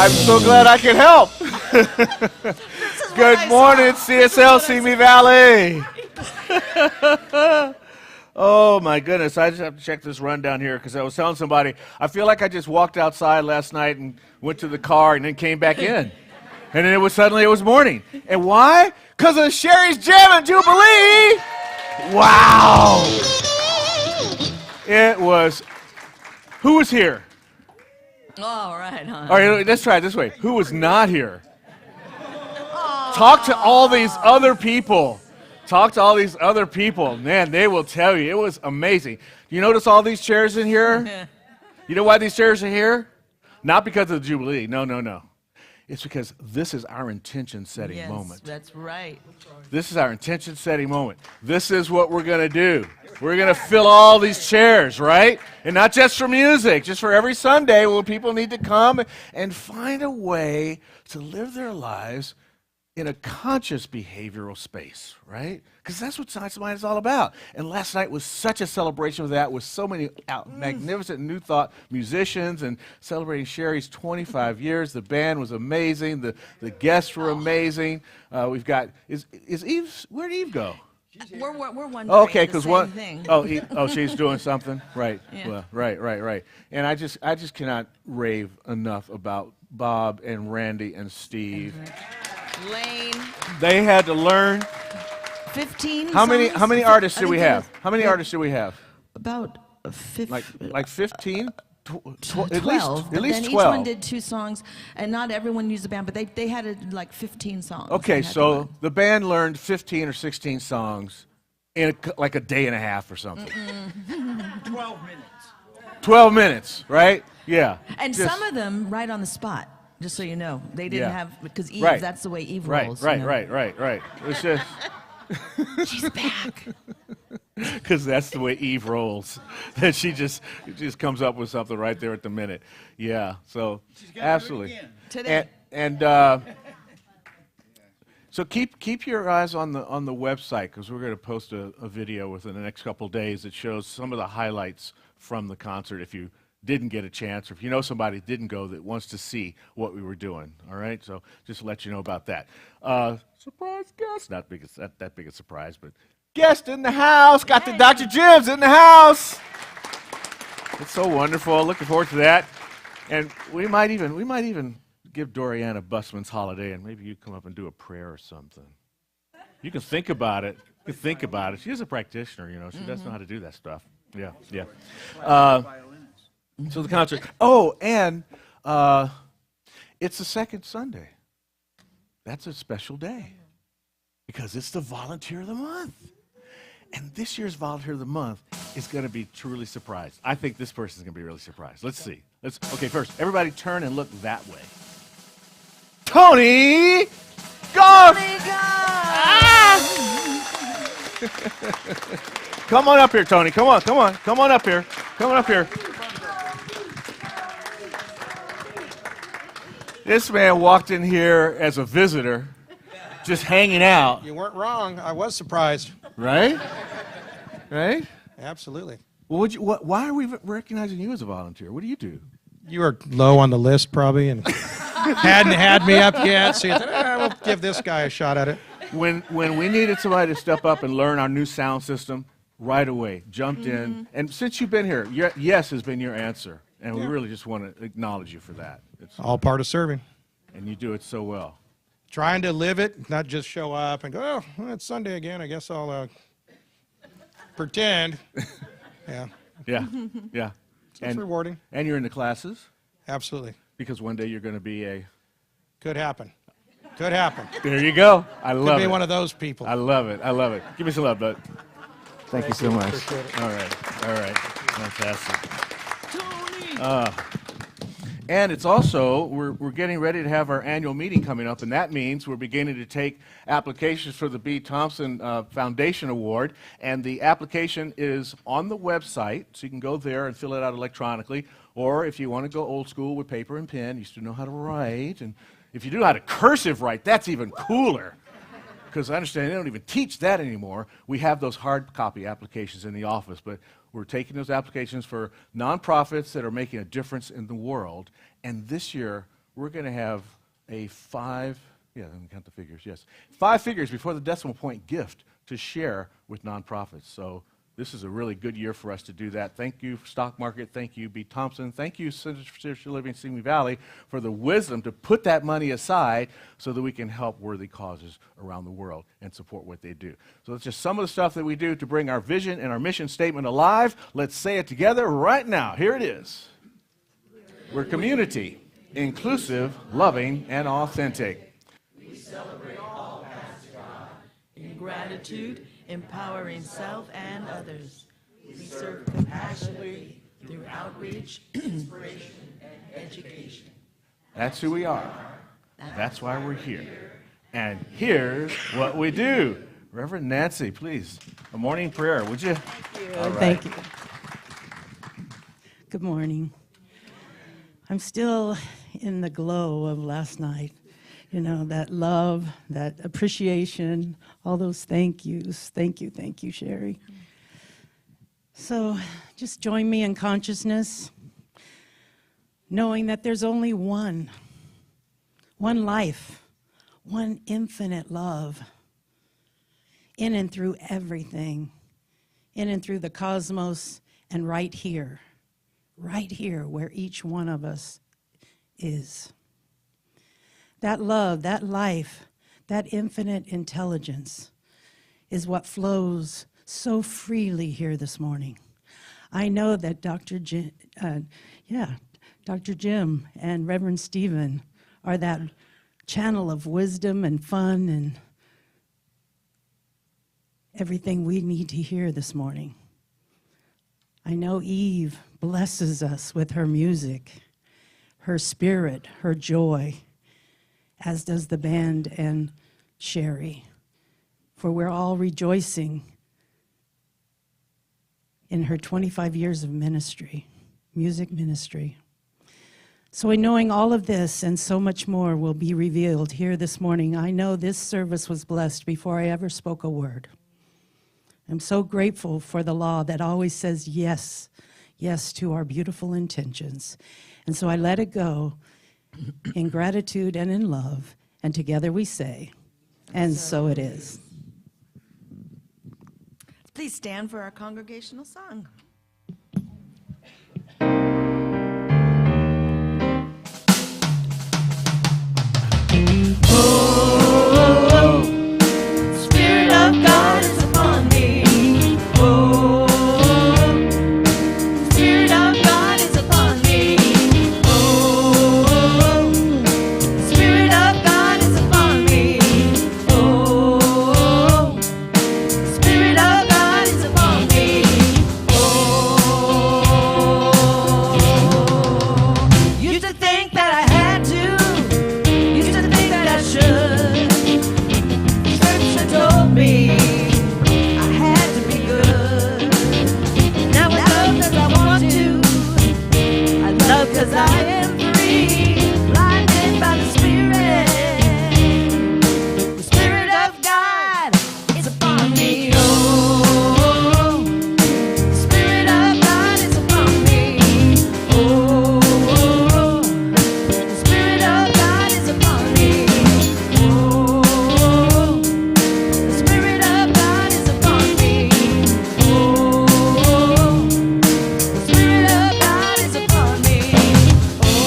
I'm so glad I can help. Good morning, CSL, Simi Valley. Oh, my goodness. I just have to check this rundown here because I was telling somebody, I feel like I just walked outside last night and went to the car and then came back in. And then it was morning. And why? Because of Sherry's Jam and Jubilee. Wow. It was, who was here? All right, huh? All right, let's try it this way. Who was not here? Talk to all these other people. Talk to all these other people. Man, they will tell you. It was amazing. You notice all these chairs in here? You know why these chairs are here? Not because of the Jubilee. No. It's because this is our intention-setting moment. That's right. This is our intention-setting moment. This is what we're going to do. We're going to fill all these chairs, right? And not just for music, just for every Sunday where people need to come and find a way to live their lives in a conscious behavioral space, right? Because that's what Science of Mind is all about. And last night was such a celebration of that with so many magnificent New Thought musicians and celebrating Sherry's 25 years. The band was amazing. The guests were amazing. We've got, is Eve, where did Eve go? We're wondering okay, the same thing. She's doing something? Right. Yeah. Well, right. And I just cannot rave enough about Bob and Randy and Steve. Lane. They had to learn. 15 How many artists do we have? How many yeah. artists do we have? About 15. Like 15? 12. At least then 12. Each one did 2 songs, and not everyone used the band, but they had like 15 songs. Okay, so the band learned 15 or 16 songs in like a day and a half or something. 12 minutes. 12 minutes, right? Yeah. And some of them right on the spot. Just so you know, they didn't have, because Eve, right. That's the way Eve right, rolls. Right, you know? right. It's just She's back. because that's the way Eve rolls. That she just comes up with something right there at the minute. Yeah, so absolutely. Today. And so keep your eyes on the website because we're going to post a video within the next couple of days that shows some of the highlights from the concert. If you didn't get a chance, or if you know somebody that didn't go that wants to see what we were doing, all right? So just to let you know about that. Surprise guest, not big, that big a surprise, but guest in the house, got the Dr. Jim's in the house. It's so wonderful, looking forward to that. And we might even give Dorianne a busman's holiday, and maybe you come up and do a prayer or something. You can think about it. She's a practitioner, you know, she does know how to do that stuff. Yeah. So the concert. Oh, and it's the second Sunday. That's a special day because it's the Volunteer of the Month. And this year's Volunteer of the Month is going to be truly surprised. I think this person's going to be really surprised. Let's see. Okay, first, everybody turn and look that way. Tony Goff! Come on up here, Tony. Come on up here. This man walked in here as a visitor, just hanging out. You weren't wrong. I was surprised. Right? Absolutely. Well, why are we recognizing you as a volunteer? What do you do? You were low on the list probably and hadn't had me up yet, so you thought, we'll give this guy a shot at it. When we needed somebody to step up and learn our new sound system, right away, jumped in. And since you've been here, yes has been your answer. And we really just want to acknowledge you for that. It's All part of serving. And you do it so well. Trying to live it, not just show up and go, oh, well, it's Sunday again. I guess I'll pretend. Yeah. It's rewarding. And you're in the classes? Absolutely. Because one day you're going to be a... Could happen. There you go. I love it. Could be one of those people. I love it. Give me some love, bud. Thank you so much. Appreciate it. All right. Fantastic. And it's also, we're getting ready to have our annual meeting coming up, and that means we're beginning to take applications for the B. Thompson Foundation Award, and the application is on the website, so you can go there and fill it out electronically, or if you want to go old school with paper and pen, you still know how to write, and if you do know how to cursive write, that's even cooler. Because I understand they don't even teach that anymore. We have those hard copy applications in the office, but we're taking those applications for nonprofits that are making a difference in the world. And this year, we're going to have a let me count the figures, yes. 5 figures before the decimal point gift to share with nonprofits. So this is a really good year for us to do that. Thank you, Stock Market. Thank you, B. Thompson. Thank you, Center for Spiritual Living in Simi Valley, for the wisdom to put that money aside so that we can help worthy causes around the world and support what they do. So that's just some of the stuff that we do to bring our vision and our mission statement alive. Let's say it together right now. Here it is. We're community, inclusive, loving, and authentic. Celebrate all paths to God. In gratitude, empowering self and others. We serve compassionately through outreach, inspiration, and education. That's who we are. That's why we're here. And here's what we do. Reverend Nancy, please, a morning prayer, would you? Thank you. All right. Thank you. Good morning. I'm still in the glow of last night. You know, that love, that appreciation, all those thank yous. Thank you, Sherry. So just join me in consciousness, knowing that there's only one life, one infinite love, in and through everything, in and through the cosmos, and right here where each one of us is. That love, that life, that infinite intelligence is what flows so freely here this morning. I know that Dr. Jim and Reverend Stephen are that channel of wisdom and fun and everything we need to hear this morning. I know Yve blesses us with her music, her spirit, her joy, as does the band and Sherry, for we're all rejoicing in her 25 years of ministry, music ministry. So in knowing all of this and so much more will be revealed here this morning, I know this service was blessed before I ever spoke a word. I'm so grateful for the law that always says yes, yes to our beautiful intentions. And so I let it go in gratitude and in love, and together we say, and so it is. Please stand for our congregational song. Spirit of God is upon me. Oh, Spirit of God is upon me. Oh, Spirit of God is upon me. Oh, Spirit of God is upon me. Oh, used to think that I had to. Used to think that I should. Scripture told me I had to be good. Now I love 'cause I want to. I love 'cause I am free. Blinded by the Spirit. The Spirit of God is upon me. Oh, the Spirit of God is upon me. Oh, the Spirit of God is upon me. Oh, the Spirit of God is upon me. Oh, the Spirit of God is upon me. Oh,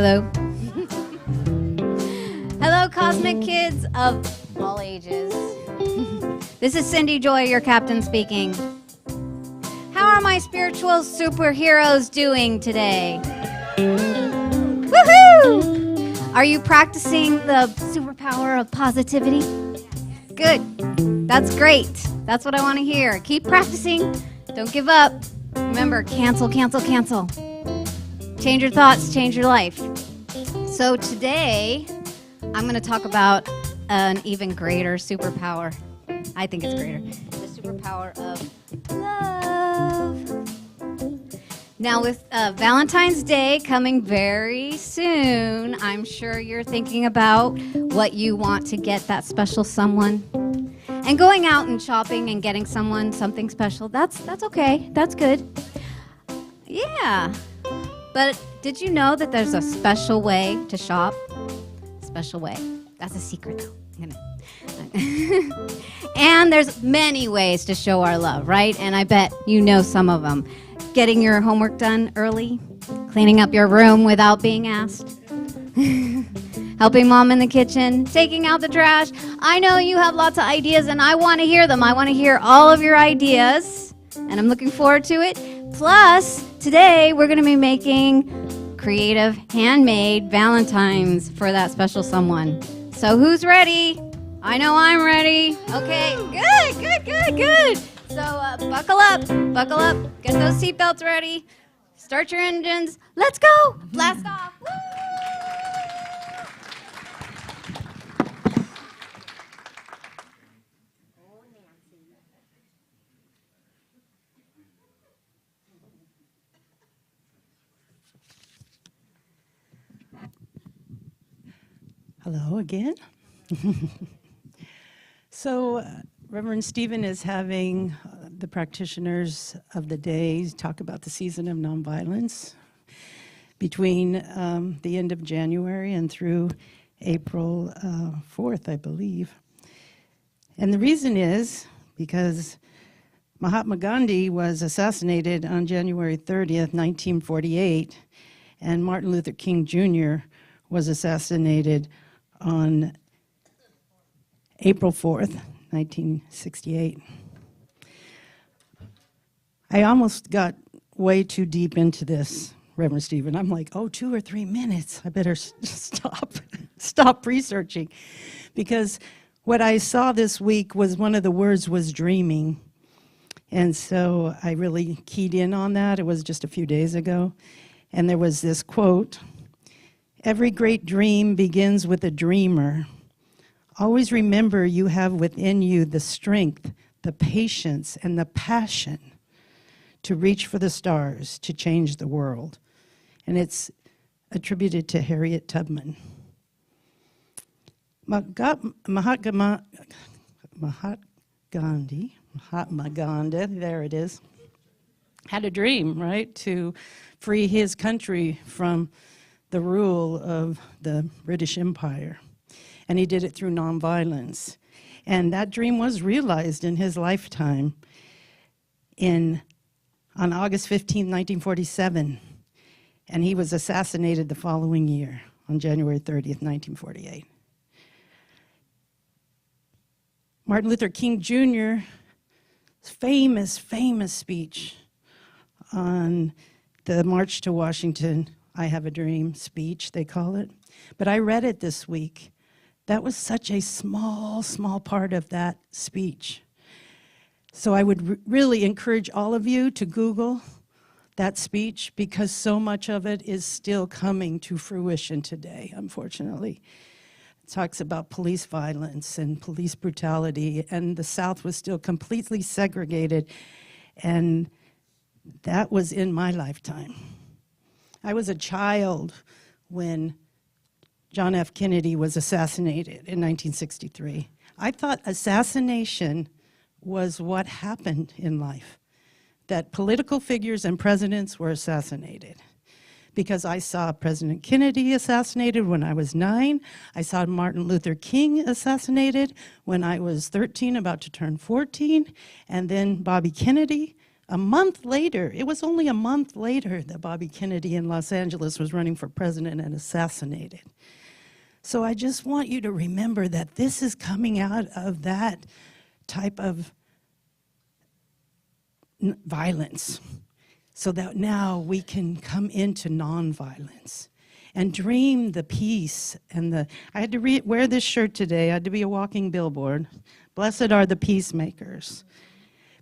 Hello. Hello, cosmic kids of all ages. This is Cindy Joy, your captain speaking. How are my spiritual superheroes doing today? Woohoo! Are you practicing the superpower of positivity? Good. That's great. That's what I want to hear. Keep practicing. Don't give up. Remember, cancel, cancel, cancel. Change your thoughts, change your life. So today, I'm going to talk about an even greater superpower. I think it's greater. The superpower of love. Now, with Valentine's Day coming very soon, I'm sure you're thinking about what you want to get that special someone. And going out and shopping and getting someone something special, that's okay. That's good. Yeah. But did you know that there's a special way to shop? Special way. That's a secret, though. And there's many ways to show our love, right? And I bet you know some of them. Getting your homework done early, cleaning up your room without being asked, helping mom in the kitchen, taking out the trash. I know you have lots of ideas, and I want to hear them. I want to hear all of your ideas, and I'm looking forward to it. Plus, today we're going to be making creative, handmade Valentines for that special someone. So who's ready? I know I'm ready. Okay, good. So buckle up, get those seatbelts ready, start your engines, let's go, blast off. Woo! Hello again. So Reverend Stephen is having the practitioners of the day talk about the season of nonviolence between the end of January and through April 4th, I believe. And the reason is because Mahatma Gandhi was assassinated on January 30th, 1948, and Martin Luther King Jr. was assassinated on April 4th, 1968. I almost got way too deep into this, Reverend Stephen. I'm like, 2 or 3 minutes. I better stop researching. Because what I saw this week was one of the words was dreaming. And so I really keyed in on that. It was just a few days ago. And there was this quote, "Every great dream begins with a dreamer. Always remember you have within you the strength, the patience, and the passion to reach for the stars, to change the world." And it's attributed to Harriet Tubman. Mahatma Gandhi, there it is, had a dream, right, to free his country from the rule of the British Empire. And he did it through nonviolence. And that dream was realized in his lifetime on August 15, 1947. And he was assassinated the following year on January 30th, 1948. Martin Luther King Jr.'s famous speech on the March to Washington, I Have a Dream speech, they call it. But I read it this week. That was such a small part of that speech. So I would really encourage all of you to Google that speech because so much of it is still coming to fruition today, unfortunately. It talks about police violence and police brutality, and the South was still completely segregated, and that was in my lifetime. I was a child when John F. Kennedy was assassinated in 1963. I thought assassination was what happened in life, that political figures and presidents were assassinated. Because I saw President Kennedy assassinated when I was 9. I saw Martin Luther King assassinated when I was 13, about to turn 14. And then Bobby Kennedy A month later, it was only a month later that Bobby Kennedy in Los Angeles was running for president and assassinated. So I just want you to remember that this is coming out of that type of violence, so that now we can come into nonviolence and dream the peace and the. I had to wear this shirt today. I had to be a walking billboard. Blessed are the peacemakers,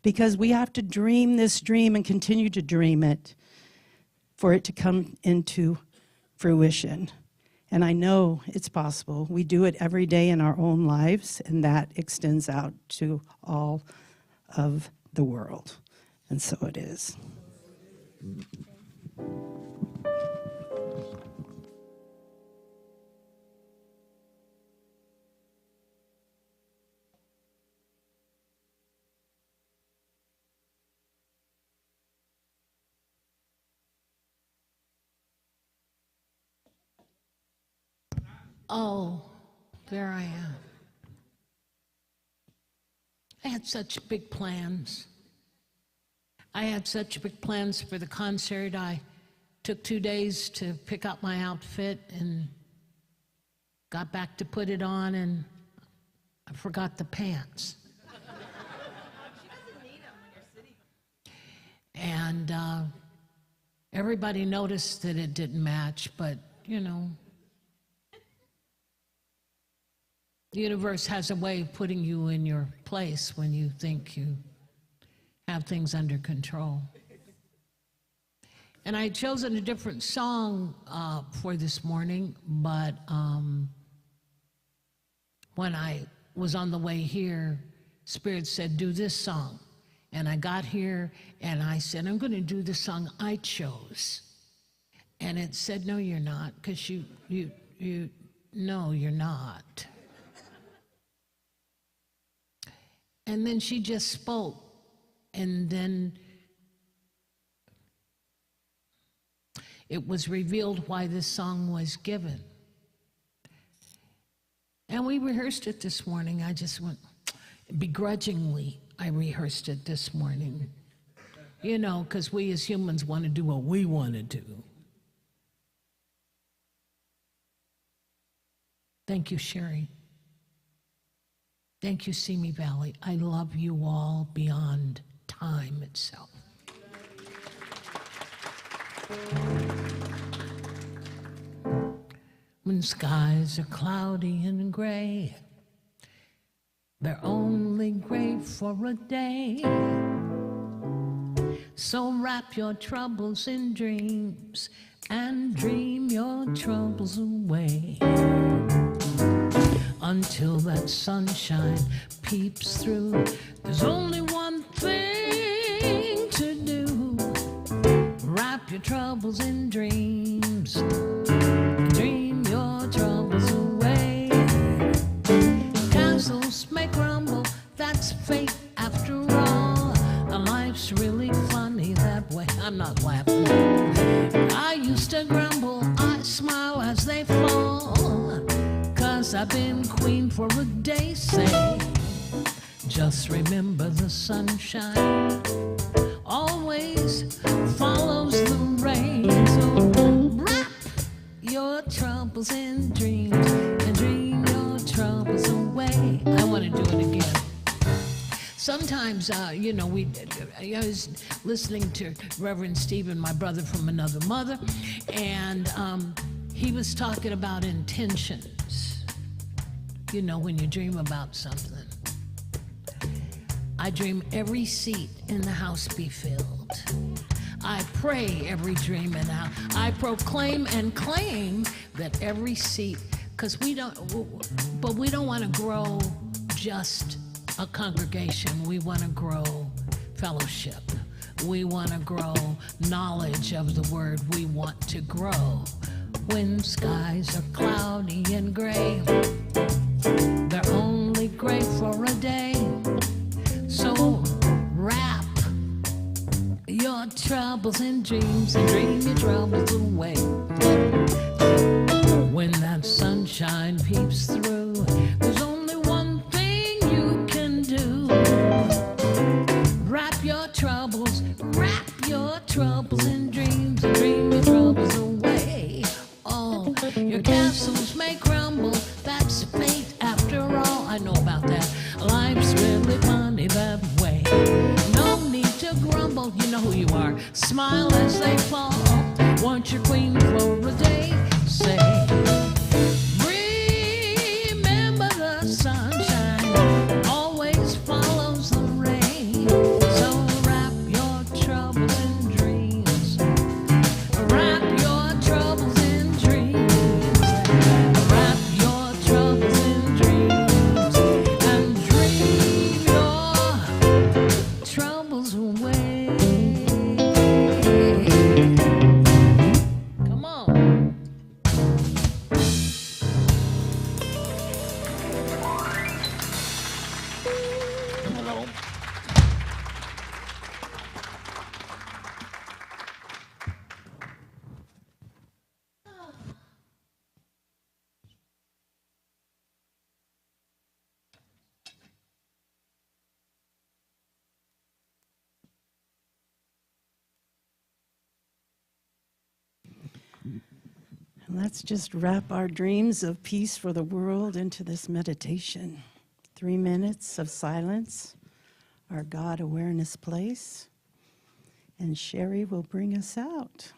because we have to dream this dream and continue to dream it for it to come into fruition. And I know it's possible. We do it every day in our own lives, and that extends out to all of the world. And so it is. Oh, there I am. I had such big plans. I had such big plans for the concert. I took 2 days to pick out my outfit and got back to put it on, and I forgot the pants. And everybody noticed that it didn't match, but you know, the universe has a way of putting you in your place when you think you have things under control. And I had chosen a different song for this morning, but when I was on the way here, Spirit said, do this song. And I got here and I said, I'm going to do the song I chose. And it said, no, you're not, because no, you're not. And then she just spoke, and then it was revealed why this song was given. And we rehearsed it this morning. I just went, begrudgingly, I rehearsed it this morning. You know, because we as humans want to do what we want to do. Thank you, Sherry. Thank you, Simi Valley. I love you all beyond time itself. When skies are cloudy and gray, they're only gray for a day. So wrap your troubles in dreams and dream your troubles away. Until that sunshine peeps through, there's only one thing to do. Wrap your troubles in dreams, dream your troubles away. Castles may crumble, that's fate after all. Life's really funny that way. I'm not laughing. I used to grumble, I smile as they fall. I've been queen for a day, say. Just remember the sunshine always follows the rain. So wrap your troubles in dreams and dream your troubles away. I want to do it again. Sometimes, you know, I was listening to Reverend Stephen, my brother from another mother, and he was talking about intentions. You know, when you dream about something. I dream every seat in the house be filled. I pray every dream in the house. I proclaim and claim that every seat, because we don't want to grow just a congregation. We want to grow fellowship. We want to grow knowledge of the word. We want to grow. When skies are cloudy and gray, they're only gray for a day. So wrap your troubles in dreams and dream your troubles away. When that sunshine peeps through, there's only one thing you can do. Wrap your troubles, you know who you are. Smile as they fall. Want your queen for a day? Say, remember the sunshine always follows the rain. So wrap your troubles in dreams. Wrap your troubles in dreams. Wrap your troubles in dreams. And dream your troubles away. Come on. And let's just wrap our dreams of peace for the world into this meditation. 3 minutes of silence, our God awareness place, and Sherry will bring us out.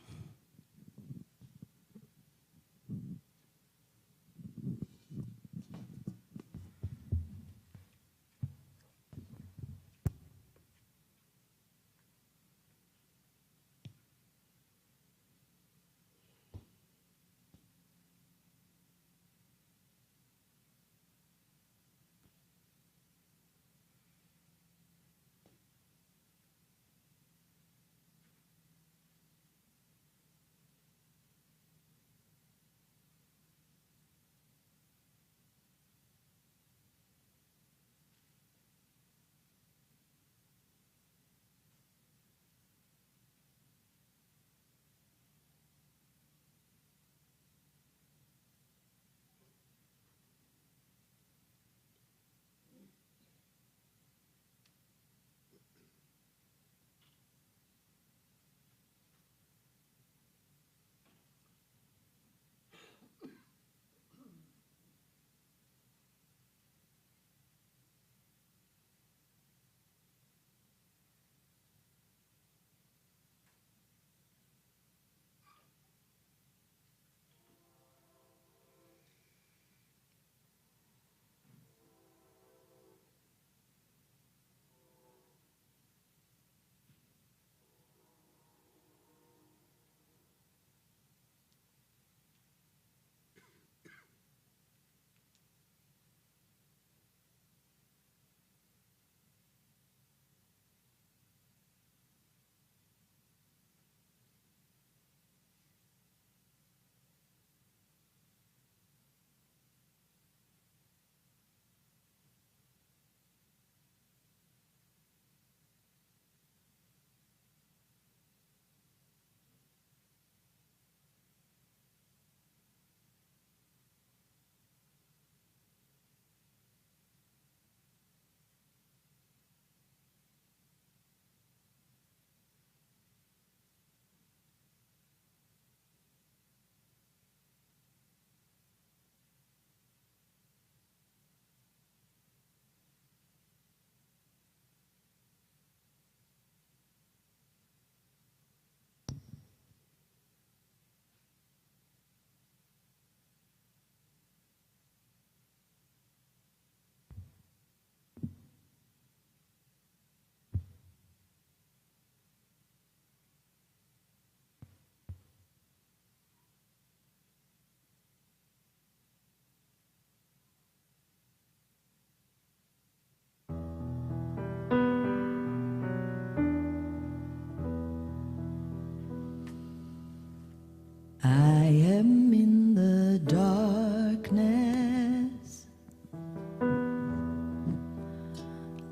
I am in the darkness.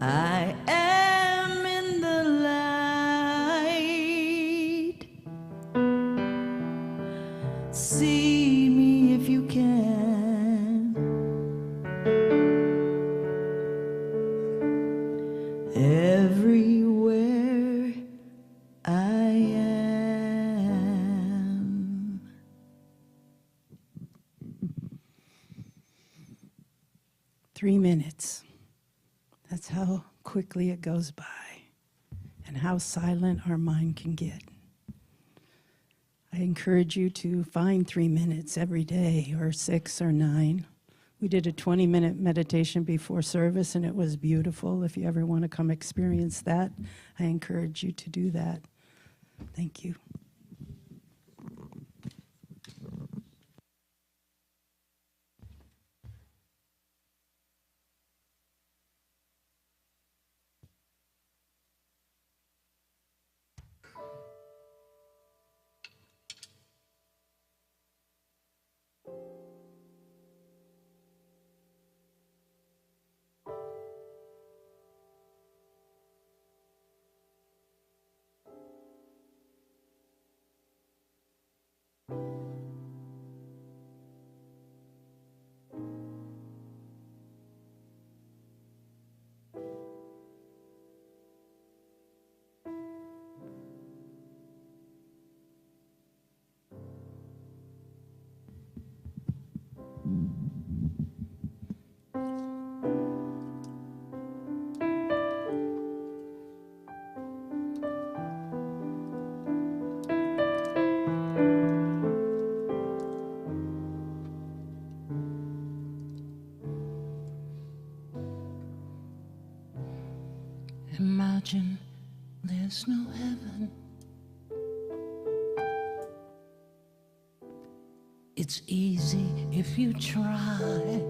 I am in the light. See me if you can. Everywhere I am. 3 minutes. That's how quickly it goes by. and how silent our mind can get. I encourage you to find 3 minutes every day, or 6 or 9. We did a 20-minute meditation before service, and it was beautiful. If you ever want to come experience that, I encourage you to do that. Thank you. Imagine there's no heaven. It's easy if you try.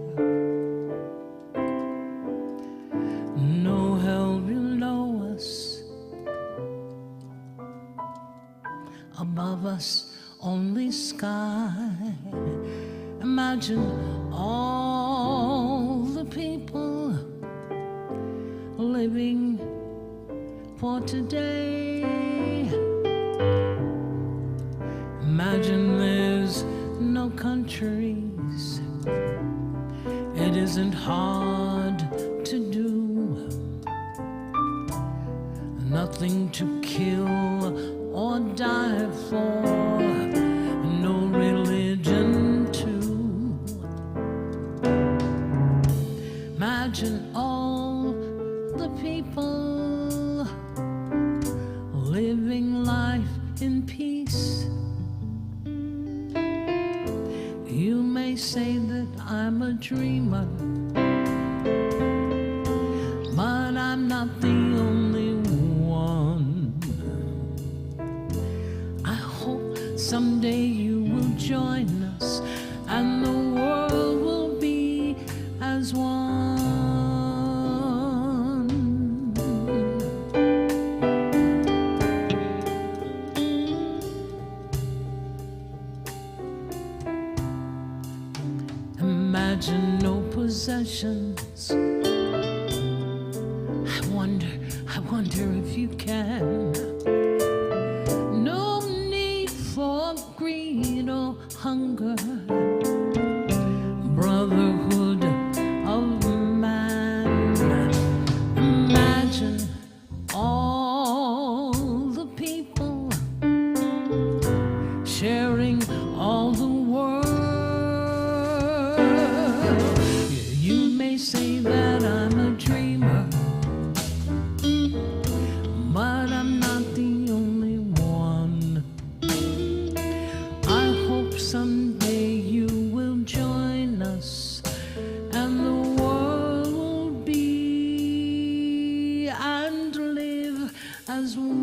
No hell below us. Above us, only sky. Imagine all the people living for today. Imagine there's no countries. It isn't hard to do. Nothing to kill or die for. No religion too. Imagine all the people living life in peace. You may say that I'm a dreamer, but I'm not the only one. I hope someday you will join us and the world will be as one. Imagine no possessions. I wonder if you can. No need for greed or hunger. Brotherhood of man. Imagine all the people sharing all the world. You may say that I'm a dreamer, but I'm not the only one. I hope someday you will join us and the world will be and live as one.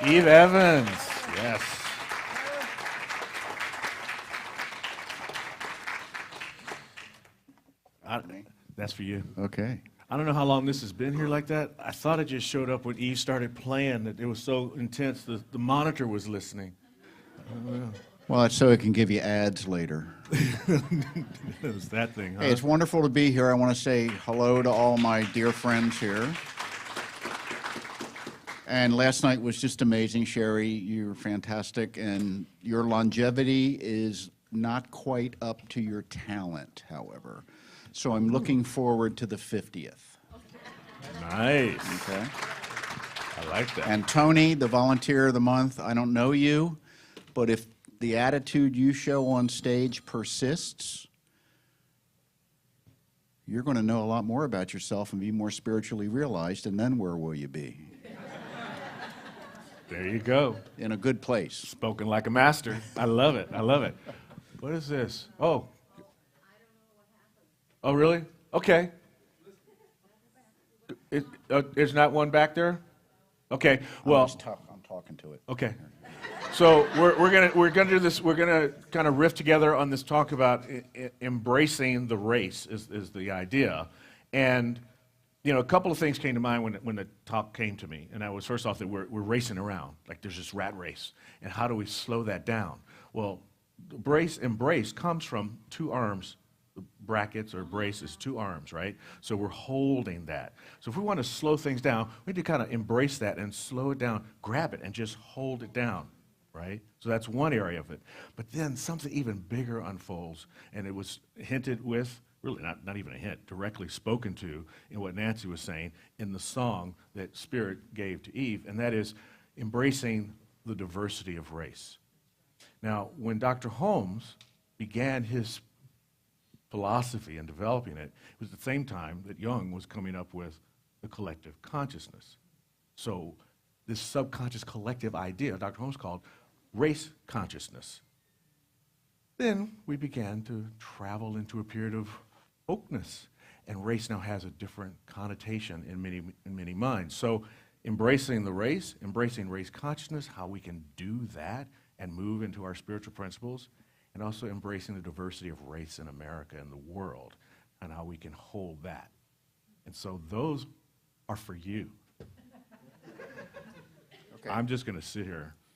Yve Evans, yes. That's for you. Okay. I don't know how long this has been here like that. I thought it just showed up when Yves started playing. That it was so intense, the monitor was listening. I don't know. Well, it's so it can give you ads later. It was that thing, huh? Hey, it's wonderful to be here. I want to say hello to all my dear friends here. And last night was just amazing, Sherry. You're fantastic, and your longevity is not quite up to your talent, however. So I'm looking forward to the 50th. Nice. Okay. I like that. And Tony, the volunteer of the month, I don't know you, but if the attitude you show on stage persists, you're going to know a lot more about yourself and be more spiritually realized, and then where will you be? There you go. In a good place. Spoken like a master. I love it. I love it. What is this? Oh. Oh, really? Okay. There's not one back there? Okay. Well, I'm talking to it. okay. So we're gonna do this. We're gonna kind of riff together on this talk about embracing the race is the idea, and you know, a couple of things came to mind when the talk came to me, and that was first off that we're racing around like there's this rat race, and how do we slow that down? Well, embrace comes from two arms. Brackets or brace is two arms, right? So we're holding that. So if we want to slow things down, we need to kind of embrace that and slow it down, grab it and just hold it down, right? So that's one area of it. But then something even bigger unfolds, and it was hinted with, really not even a hint, directly spoken to in what Nancy was saying in the song that Spirit gave to Yve, and that is embracing the diversity of race. Now, when Dr. Holmes began his philosophy and developing it, it was at the same time that Jung was coming up with the collective consciousness. So this subconscious collective idea Dr. Holmes called race consciousness. Then we began to travel into a period of wokeness, and race now has a different connotation in many minds. So embracing the race, embracing race consciousness, how we can do that and move into our spiritual principles, and also embracing the diversity of race in America and the world, and how we can hold that. And so those are for you. Okay. I'm just going to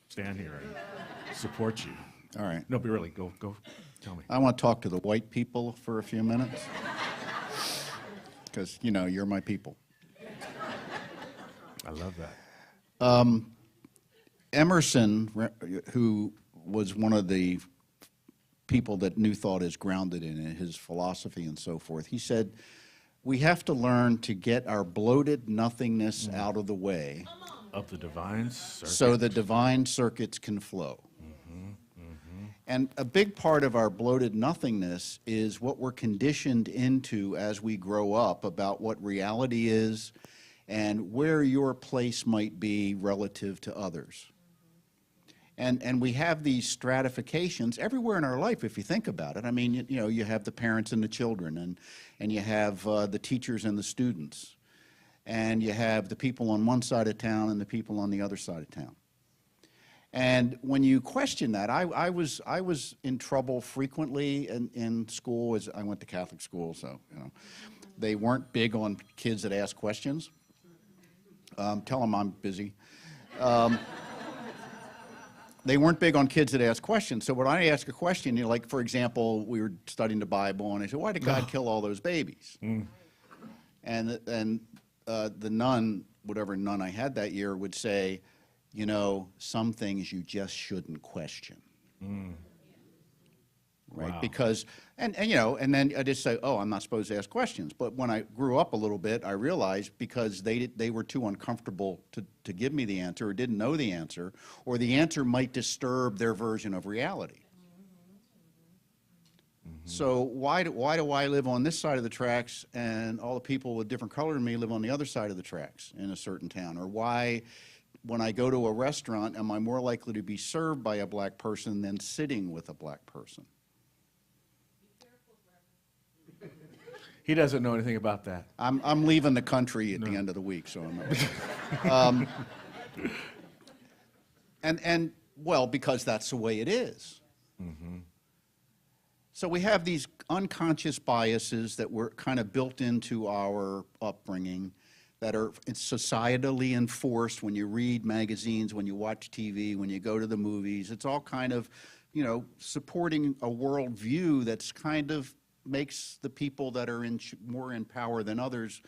stand here, and support you. All right. No, but really, go, tell me. I want to talk to the white people for a few minutes. Because, you know, you're my people. I love that. Emerson, who was one of the people that New Thought is grounded in his philosophy and so forth, he said, we have to learn to get our bloated nothingness out of the way Of the divine circuit. so the divine circuits can flow. And a big part of our bloated nothingness is what we're conditioned into as we grow up about what reality is and where your place might be relative to others. And we have these stratifications everywhere in our life, if you think about it. I mean, you know, you have the parents and the children, and you have the teachers and the students, and you have the people on one side of town and the people on the other side of town. And when you question that, I was in trouble frequently in school. As I went to Catholic school, so you know, they weren't big on kids that ask questions. Tell them I'm busy. They weren't big on kids that ask questions. So when I ask a question, you know, like, for example, we were studying the Bible, and I said, why did God kill all those babies? And the nun, whatever nun I had that year, would say, you know, some things you just shouldn't question. Right? Wow. Because, and you know, and then I just say, oh, I'm not supposed to ask questions. But when I grew up a little bit, I realized because they were too uncomfortable to give me the answer, or didn't know the answer, or the answer might disturb their version of reality. So why do I live on this side of the tracks and all the people with different color than me live on the other side of the tracks in a certain town? Or why, when I go to a restaurant, am I more likely to be served by a black person than sitting with a black person? He doesn't know anything about that. I'm leaving the country at the end of the week, so I'm not. And well, because that's the way it is. So we have these unconscious biases that were kind of built into our upbringing that are societally enforced when you read magazines, when you watch TV, when you go to the movies. It's all kind of, you know, supporting a worldview that's kind of makes the people that are more in power than others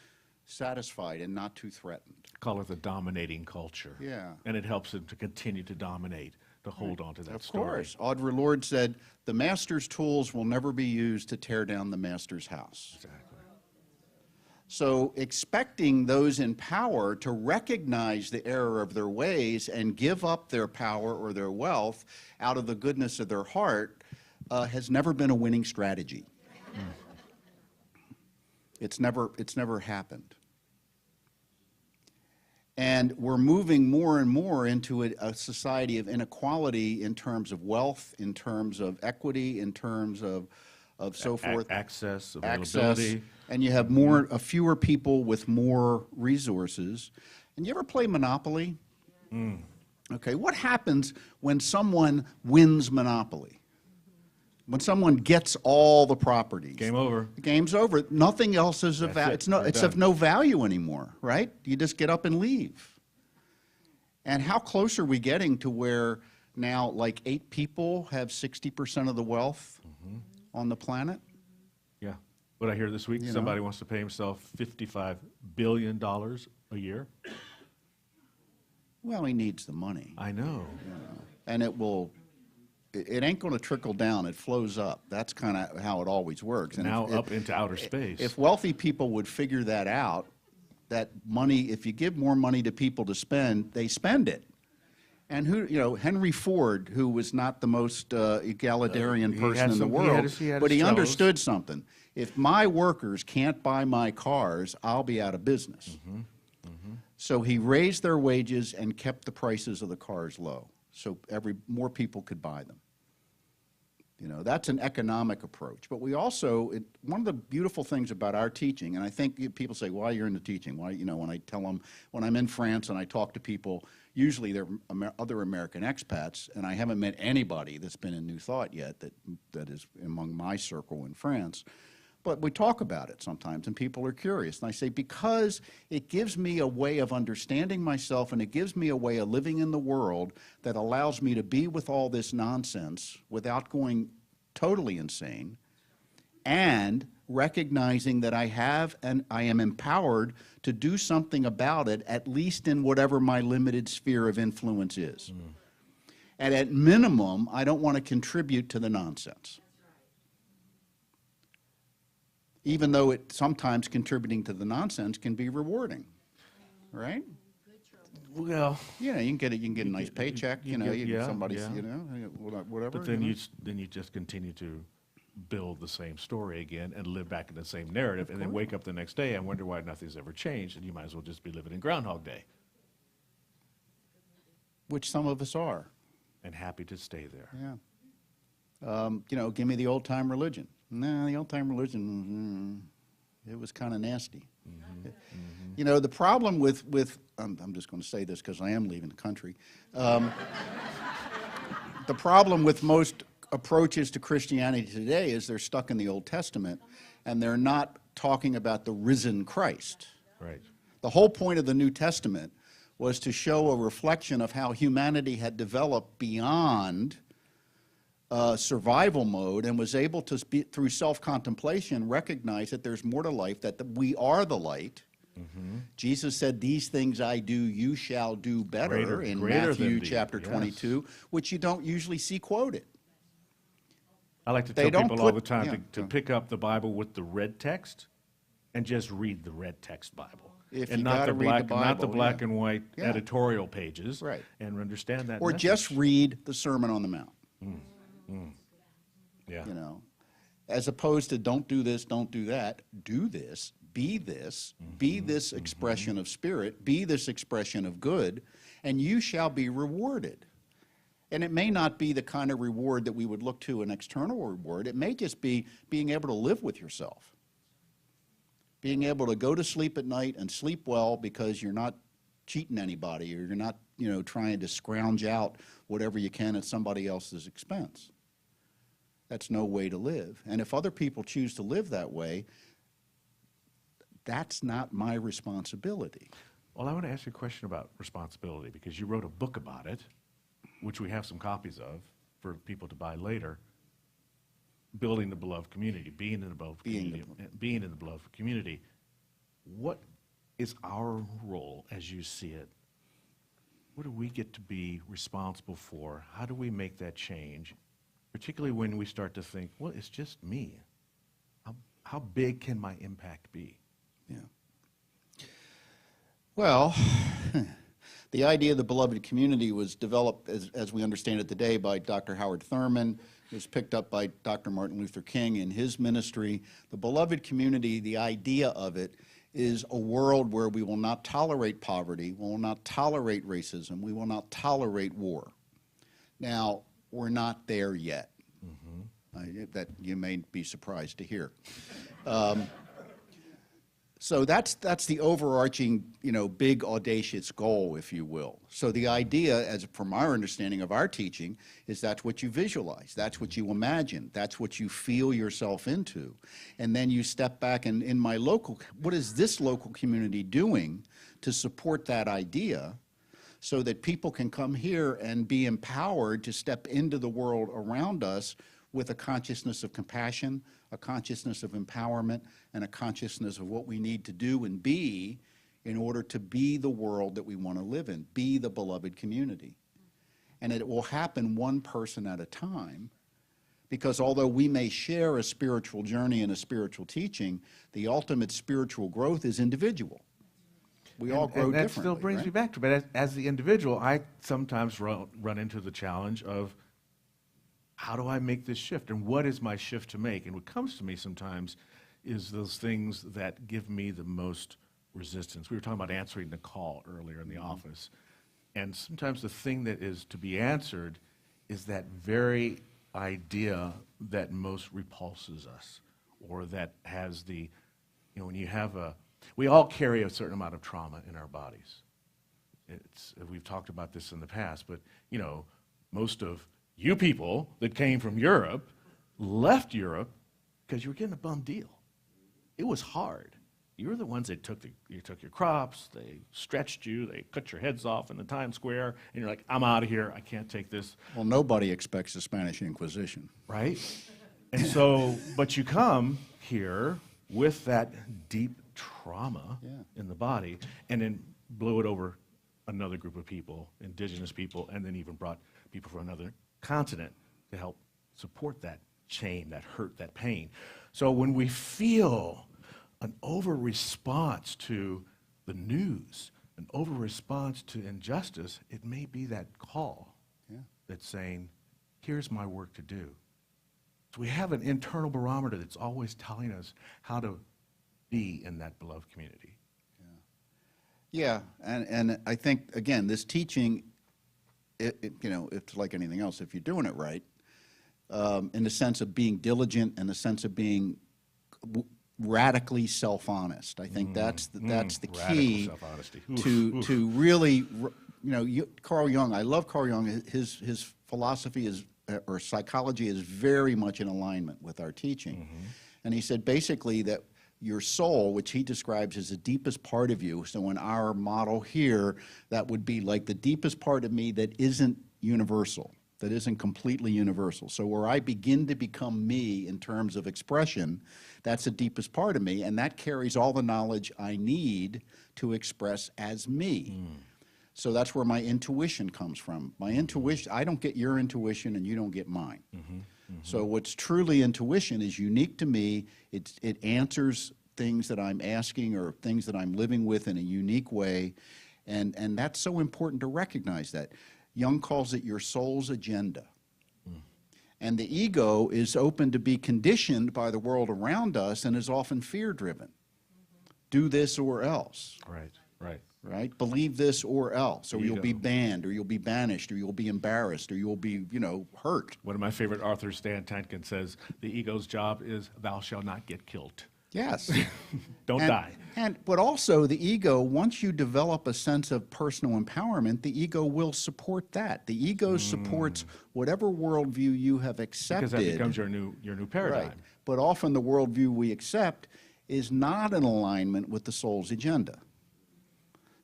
satisfied and not too threatened. Call it the dominating culture. Yeah. And it helps them to continue to dominate, to hold on to that Of story. course. Audre Lorde said, the master's tools will never be used to tear down the master's house. Exactly. So expecting those in power to recognize the error of their ways and give up their power or their wealth out of the goodness of their heart has never been a winning strategy. It's never happened. And we're moving more and more into a society of inequality in terms of wealth, in terms of equity, in terms of so forth. Access, Access, availability. and you have fewer people with more resources. And you ever play Monopoly? Okay, what happens when someone wins Monopoly? When someone gets all the properties? Game over. The game's over. Nothing else is of value. It's of no value anymore, right? You just get up and leave. And how close are we getting to where now like 8 people have 60% of the wealth on the planet? Yeah. What I hear this week, somebody wants to pay himself $55 billion a year. Well, he needs the money. I know. And it ain't going to trickle down. It flows up. That's kind of how it always works. And Now up into outer space. If wealthy people would figure that out, that money, if you give more money to people to spend, they spend it. And Henry Ford, who was not the most egalitarian person in the world, but he understood something. If my workers can't buy my cars, I'll be out of business. So he raised their wages and kept the prices of the cars low, so more people could buy them. That's an economic approach. But we also, one of the beautiful things about our teaching, and I think people say, why you're into teaching? Why, when I tell them, when I'm in France and I talk to people, usually they're other American expats, and I haven't met anybody that's been in New Thought yet that is among my circle in France. But we talk about it sometimes, and people are curious. And I say, because it gives me a way of understanding myself, and it gives me a way of living in the world that allows me to be with all this nonsense without going totally insane, and recognizing that I am empowered to do something about it, at least in whatever my limited sphere of influence is. And at minimum, I don't want to contribute to the nonsense. Even though sometimes contributing to the nonsense can be rewarding, right? Well, you can get a nice paycheck. Somebody's, whatever. But then you just continue to build the same story again and live back in the same narrative, and then wake up the next day and wonder why nothing's ever changed, and you might as well just be living in Groundhog Day. Which some of us are. And happy to stay there. Yeah. Give me the old-time religion. No, the old-time religion, it was kind of nasty. The problem with I'm just going to say this because I am leaving the country. The problem with most approaches to Christianity today is they're stuck in the Old Testament, and they're not talking about the risen Christ. Right. The whole point of the New Testament was to show a reflection of how humanity had developed beyond survival mode, and was able to, through self-contemplation, recognize that there's more to life, that we are the light. Jesus said, these things I do, you shall do better, in Matthew chapter 22, which you don't usually see quoted. I like to tell people all the time to pick up the Bible with the red text and just read the red text Bible. And not the black and white editorial pages. Right. And understand that Or message. just read the Sermon on the Mount. Yeah. As opposed to don't do this, don't do that. Do this, be this expression of spirit, be this expression of good, and you shall be rewarded. And it may not be the kind of reward that we would look to, an external reward. It may just be being able to live with yourself. Being able to go to sleep at night and sleep well because you're not cheating anybody, or you're not, trying to scrounge out whatever you can at somebody else's expense. That's no way to live. And if other people choose to live that way, that's not my responsibility. Well, I want to ask you a question about responsibility, because you wrote a book about it, which we have some copies of for people to buy later. Building the beloved community, being in the beloved community. What is our role as you see it? What do we get to be responsible for? How do we make that change? Particularly when we start to think, well, it's just me. How big can my impact be? Yeah. Well, the idea of the beloved community was developed, as we understand it today, by Dr. Howard Thurman. It was picked up by Dr. Martin Luther King in his ministry. The beloved community, the idea of it, is a world where we will not tolerate poverty, we will not tolerate racism, we will not tolerate war. Now, we're not there yet. That you may be surprised to hear. So that's the overarching, big audacious goal, if you will. So the idea, as from our understanding of our teaching, is that's what you visualize, that's what you imagine, that's what you feel yourself into. And then you step back and in my local, what is this local community doing to support that idea so that people can come here and be empowered to step into the world around us with a consciousness of compassion, a consciousness of empowerment, and a consciousness of what we need to do and be in order to be the world that we want to live in, be the beloved community. And it will happen one person at a time, because although we may share a spiritual journey and a spiritual teaching, the ultimate spiritual growth is individual. We all grow differently. And that still brings me back to, but as the individual, I sometimes run into the challenge of, how do I make this shift, and what is my shift to make? And what comes to me sometimes is those things that give me the most resistance. We were talking about answering the call earlier in the office, and sometimes the thing that is to be answered is that very idea that most repulses us, or that has the, when you have we all carry a certain amount of trauma in our bodies. We've talked about this in the past, but most of you people that came from Europe left Europe because you were getting a bum deal. It was hard. You were the ones that took your crops, they stretched you, they cut your heads off in the Times Square, and you're like, I'm out of here, I can't take this. Well, nobody expects the Spanish Inquisition. Right? And so, but you come here with that deep trauma in the body, and then blew it over another group of people, indigenous people, and then even brought people from another continent to help support that shame, that hurt, that pain. So when we feel an over-response to the news, an over-response to injustice, it may be that call that's saying, here's my work to do. So we have an internal barometer that's always telling us how to be in that beloved community. Yeah, and I think, again, this teaching, it's like anything else, if you're doing it right, in the sense of being diligent and the sense of being radically self-honest. I think that's the key to really, Carl Jung, I love Carl Jung, his philosophy is, or psychology is very much in alignment with our teaching. And he said basically that your soul, which he describes as the deepest part of you, so in our model here, that would be like the deepest part of me that isn't universal, that isn't completely universal. So where I begin to become me in terms of expression, that's the deepest part of me, and that carries all the knowledge I need to express as me. So that's where my intuition comes from. My intuition, I don't get your intuition and you don't get mine. So what's truly intuition is unique to me. It answers things that I'm asking or things that I'm living with in a unique way. And that's so important to recognize that. Jung calls it your soul's agenda. And the ego is open to be conditioned by the world around us and is often fear-driven. Do this or else. Right? Believe this or else, or you'll be banned, or you'll be banished, or you'll be embarrassed, or you'll be, hurt. One of my favorite authors, Stan Tankin, says, the ego's job is, thou shalt not get killed. Yes. Don't die. But also the ego, once you develop a sense of personal empowerment, the ego will support that. The ego supports whatever worldview you have accepted. Because that becomes your new paradigm. Right. But often the worldview we accept is not in alignment with the soul's agenda.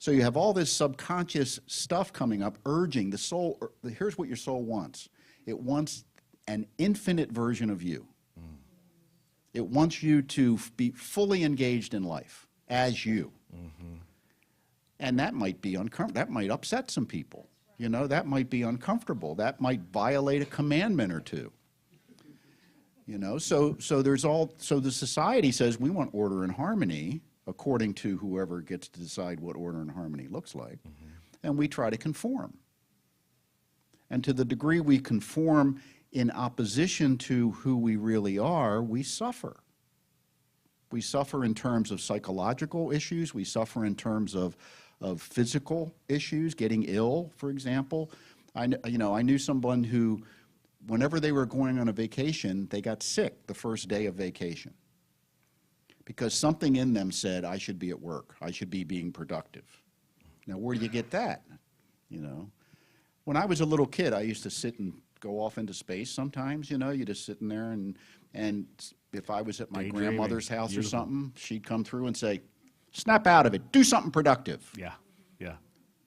So you have all this subconscious stuff coming up, urging the soul. Here's what your soul wants. It wants an infinite version of you. It wants you to be fully engaged in life as you. And that might be uncomfortable. That might upset some people. You know, that might be uncomfortable. That might violate a commandment or two. You know, so the society says we want order and harmony according to whoever gets to decide what order and harmony looks like, and we try to conform. And to the degree we conform in opposition to who we really are, we suffer. We suffer in terms of psychological issues. We suffer in terms of physical issues, getting ill, for example. I knew someone who, whenever they were going on a vacation, they got sick the first day of vacation because something in them said, I should be at work. I should be being productive. Now, where do you get that? You know, when I was a little kid, I used to sit and go off into space sometimes. You know, you just sitting there, and if I was at my Daydreaming. grandmother's house Beautiful. or something, she'd come through and say, snap out of it, do something productive. Yeah, yeah.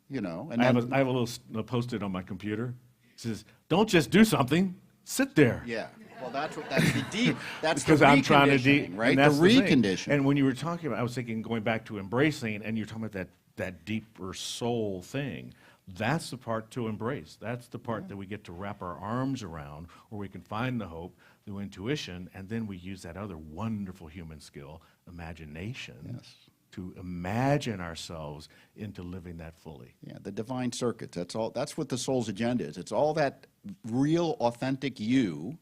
You know, and I have then- a little post-it on my computer. It says, "Don't just do something. Sit there." yeah. Well, that's the Because I'm trying to reconditioning, right? and The that's thing. reconditioning. And when you were talking about, I was thinking going back to embracing, and you're talking about that deeper soul thing. That's the part to embrace. That's the part that we get to wrap our arms around, where we can find the hope through intuition, and then we use that other wonderful human skill, imagination, to imagine ourselves into living that fully. Yeah, the divine circuits. That's all. That's what the soul's agenda is. It's all that real, authentic you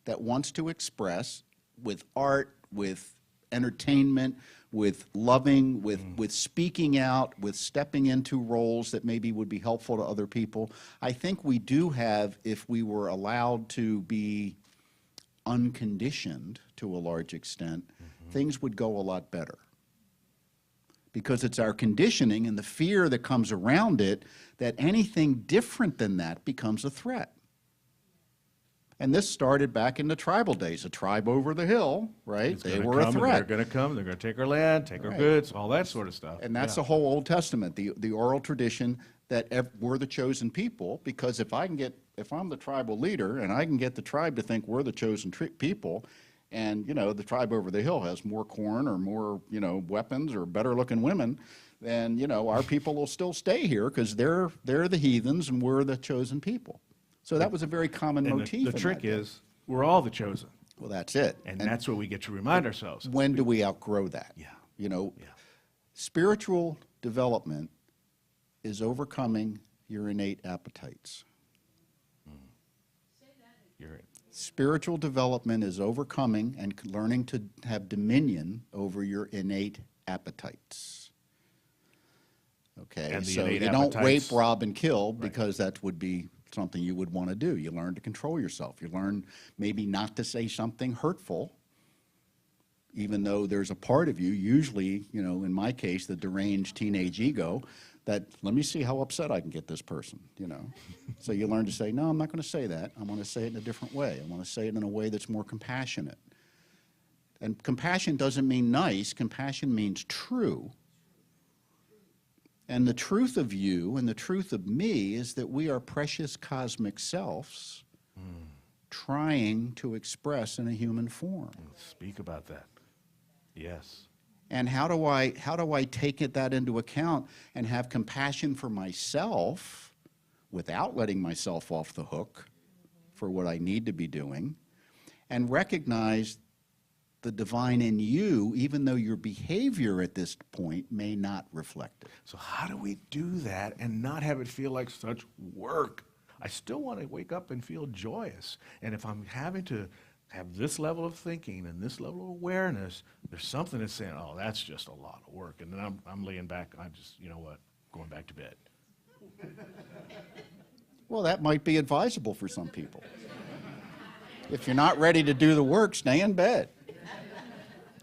that wants to express with art, with entertainment, with loving, with speaking out, with stepping into roles that maybe would be helpful to other people. I think we do have, if we were allowed to be unconditioned to a large extent, things would go a lot better. Because it's our conditioning and the fear that comes around it that anything different than that becomes a threat. And this started back in the tribal days. A tribe over the hill, right? It's They gonna were a come, and threat. They're going to come. They're going to take our land, take our Right. goods, all that sort of stuff. And that's Yeah. the whole Old Testament, the oral tradition that we're the chosen people. Because if I'm the tribal leader and I can get the tribe to think we're the chosen people, and the tribe over the hill has more corn or more weapons or better looking women, then our people will still stay here because they're the heathens and we're the chosen people. So that was a very common And motif. the in trick that day. is, we're all the chosen. Well, that's it. And that's what we get to remind ourselves. When do we outgrow that? Yeah. Yeah. Yeah. Spiritual development is overcoming your innate appetites. You're right. Spiritual development is overcoming and learning to have dominion over your innate appetites. Okay, And the so innate you don't rape, appetites- rob, and kill because that would be something you would want to do. You learn to control yourself. You learn maybe not to say something hurtful, even though there's a part of you, usually, in my case, the deranged teenage ego, that let me see how upset I can get this person, So you learn to say, no, I'm not going to say that. I'm going to say it in a different way. I want to say it in a way that's more compassionate. And compassion doesn't mean nice. Compassion means true. And the truth of you and the truth of me is that we are precious cosmic selves trying to express in a human form. Speak about that. Yes. And how do I take that into account and have compassion for myself without letting myself off the hook for what I need to be doing, and recognize the divine in you, even though your behavior at this point may not reflect it. So how do we do that and not have it feel like such work? I still want to wake up and feel joyous. And if I'm having to have this level of thinking and this level of awareness, there's something that's saying, oh, that's just a lot of work. And then I'm laying back, I'm just, going back to bed. Well, that might be advisable for some people. If you're not ready to do the work, stay in bed.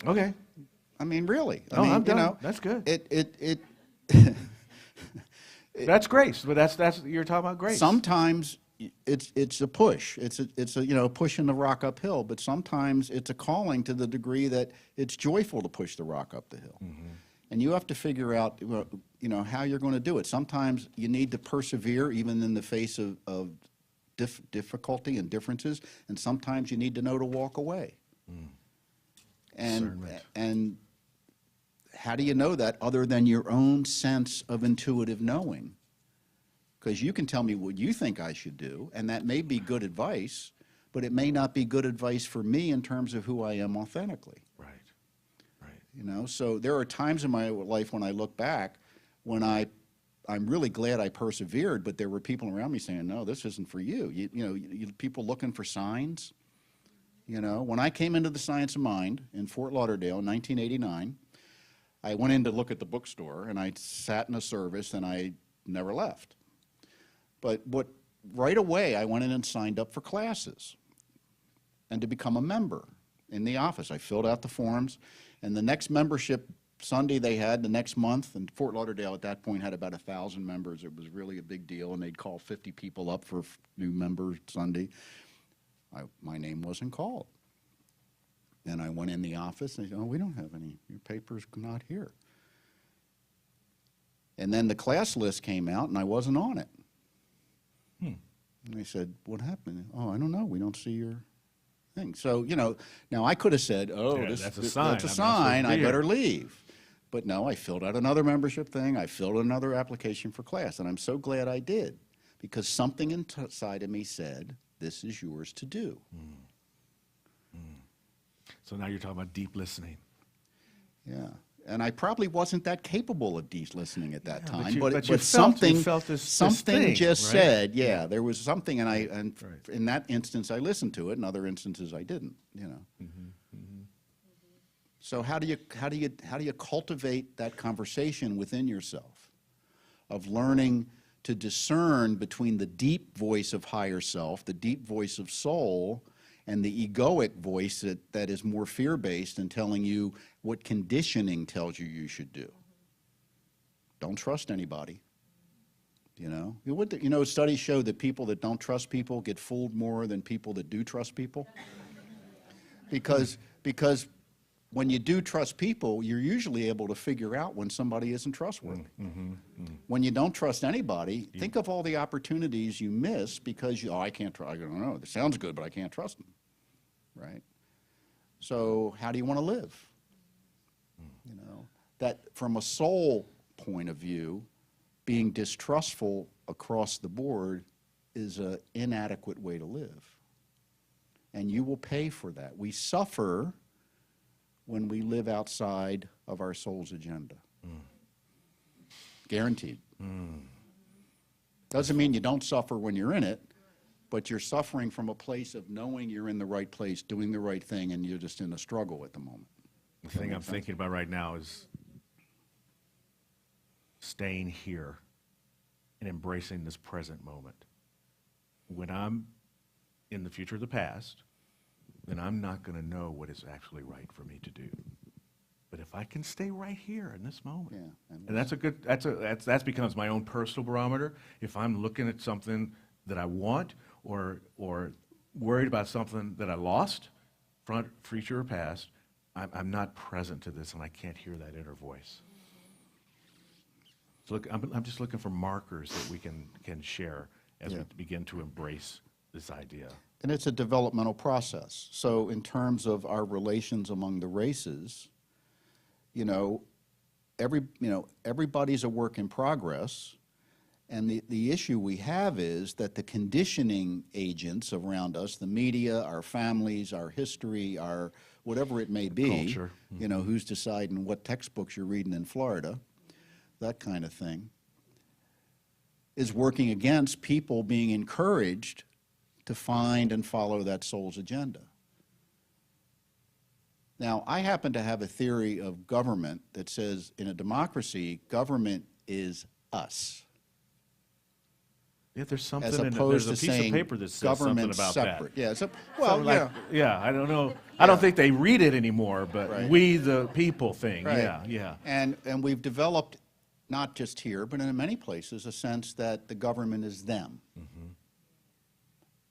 Okay. I mean, really. I Oh, mean, I'm done. That's good. That's grace, but that's you're talking about grace. Sometimes it's a push. It's a pushing the rock uphill. But sometimes it's a calling to the degree that it's joyful to push the rock up the hill. And you have to figure out how you're going to do it. Sometimes you need to persevere even in the face of difficulty and differences. And sometimes you need to know to walk away. And Discernment. and how do you know that other than your own sense of intuitive knowing? Because you can tell me what you think I should do, and that may be good advice, but it may not be good advice for me in terms of who I am authentically. Right. Right. You know, so there are times in my life when I look back when I'm really glad I persevered, but there were people around me saying, no, this isn't for you. People looking for signs. You know, when I came into the Science of Mind in Fort Lauderdale in 1989, I went in to look at the bookstore, and I sat in a service, and I never left. But right away, I went in and signed up for classes and to become a member in the office. I filled out the forms, and the next membership Sunday they had the next month, and Fort Lauderdale at that point had about 1,000 members. It was really a big deal, and they'd call 50 people up for new member Sunday. My name wasn't called. And I went in the office, and they said, oh, we don't have any. Your paper's not here. And then the class list came out, and I wasn't on it. And they said, what happened? Oh, I don't know. We don't see your thing. So, you know, now I could have said, oh, Yeah, that's a sign. sign. I Here. better leave. But no, I filled out another membership thing. I filled out another application for class. And I'm so glad I did, because something inside of me said, this is yours to do. So now you're talking about deep listening. Yeah. And I probably wasn't that capable of deep listening at that Yeah, time, but but you something, felt this something thing, just right? said, yeah, there was something, and Right. in that instance I listened to it, in other instances I didn't, you know. So how do you cultivate that conversation within yourself of learning to discern between the deep voice of higher self, the deep voice of soul, and the egoic voice that is more fear-based and telling you what conditioning tells you should do? Don't trust anybody. You know, studies show that people that don't trust people get fooled more than people that do trust people. Because when you do trust people, you're usually able to figure out when somebody isn't trustworthy. When you don't trust anybody, think of all the opportunities you miss because I can't trust. I don't know. It sounds good, but I can't trust them, right? So how do you want to live? You know, that from a soul point of view, being distrustful across the board is an inadequate way to live, and you will pay for that. We suffer when we live outside of our soul's agenda. Guaranteed. Doesn't mean you don't suffer when you're in it, but you're suffering from a place of knowing you're in the right place, doing the right thing, and you're just in a struggle at the moment. The thing I'm thinking about right now is staying here and embracing this present moment. When I'm in the future of the past, then I'm not going to know what is actually right for me to do. But if I can stay right here in this moment, Yeah, and that becomes my own personal barometer. If I'm looking at something that I want or worried about something that I lost, future or past, I'm not present to this, and I can't hear that inner voice. So look, I'm just looking for markers that we can share as we begin to embrace this idea. And it's a developmental process. So in terms of our relations among the races, everybody's a work in progress. And the issue we have is that the conditioning agents around us, the media, our families, our history, our whatever it may be, Culture. Who's deciding what textbooks you're reading in Florida, that kind of thing, is working against people being encouraged to find and follow that soul's agenda. Now, I happen to have a theory of government that says in a democracy, government is us. Yeah, there's something As in it. opposed There's a to piece of saying paper that says something government's about separate. that. Yeah, Something like- yeah, I don't know. I don't think they read it anymore, but Right. we the people thing. Right. Yeah. And we've developed, not just here, but in many places, a sense that the government is them.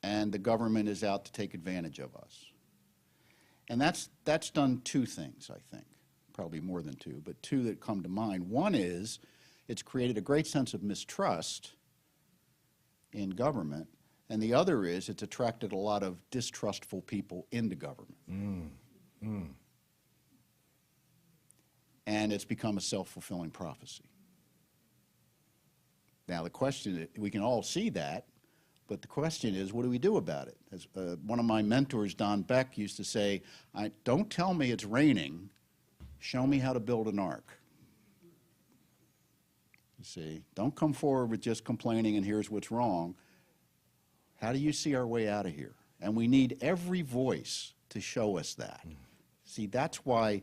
And the government is out to take advantage of us. And that's done two things, I think. Probably more than two, but two that come to mind. One is it's created a great sense of mistrust in government, and the other is it's attracted a lot of distrustful people into government. and it's become a self-fulfilling prophecy. Now, the question, we can all see that, but the question is, what do we do about it? As one of my mentors, Don Beck, used to say, don't tell me it's raining, show me how to build an ark. You see, don't come forward with just complaining and here's what's wrong. How do you see our way out of here? And we need every voice to show us that. See, that's why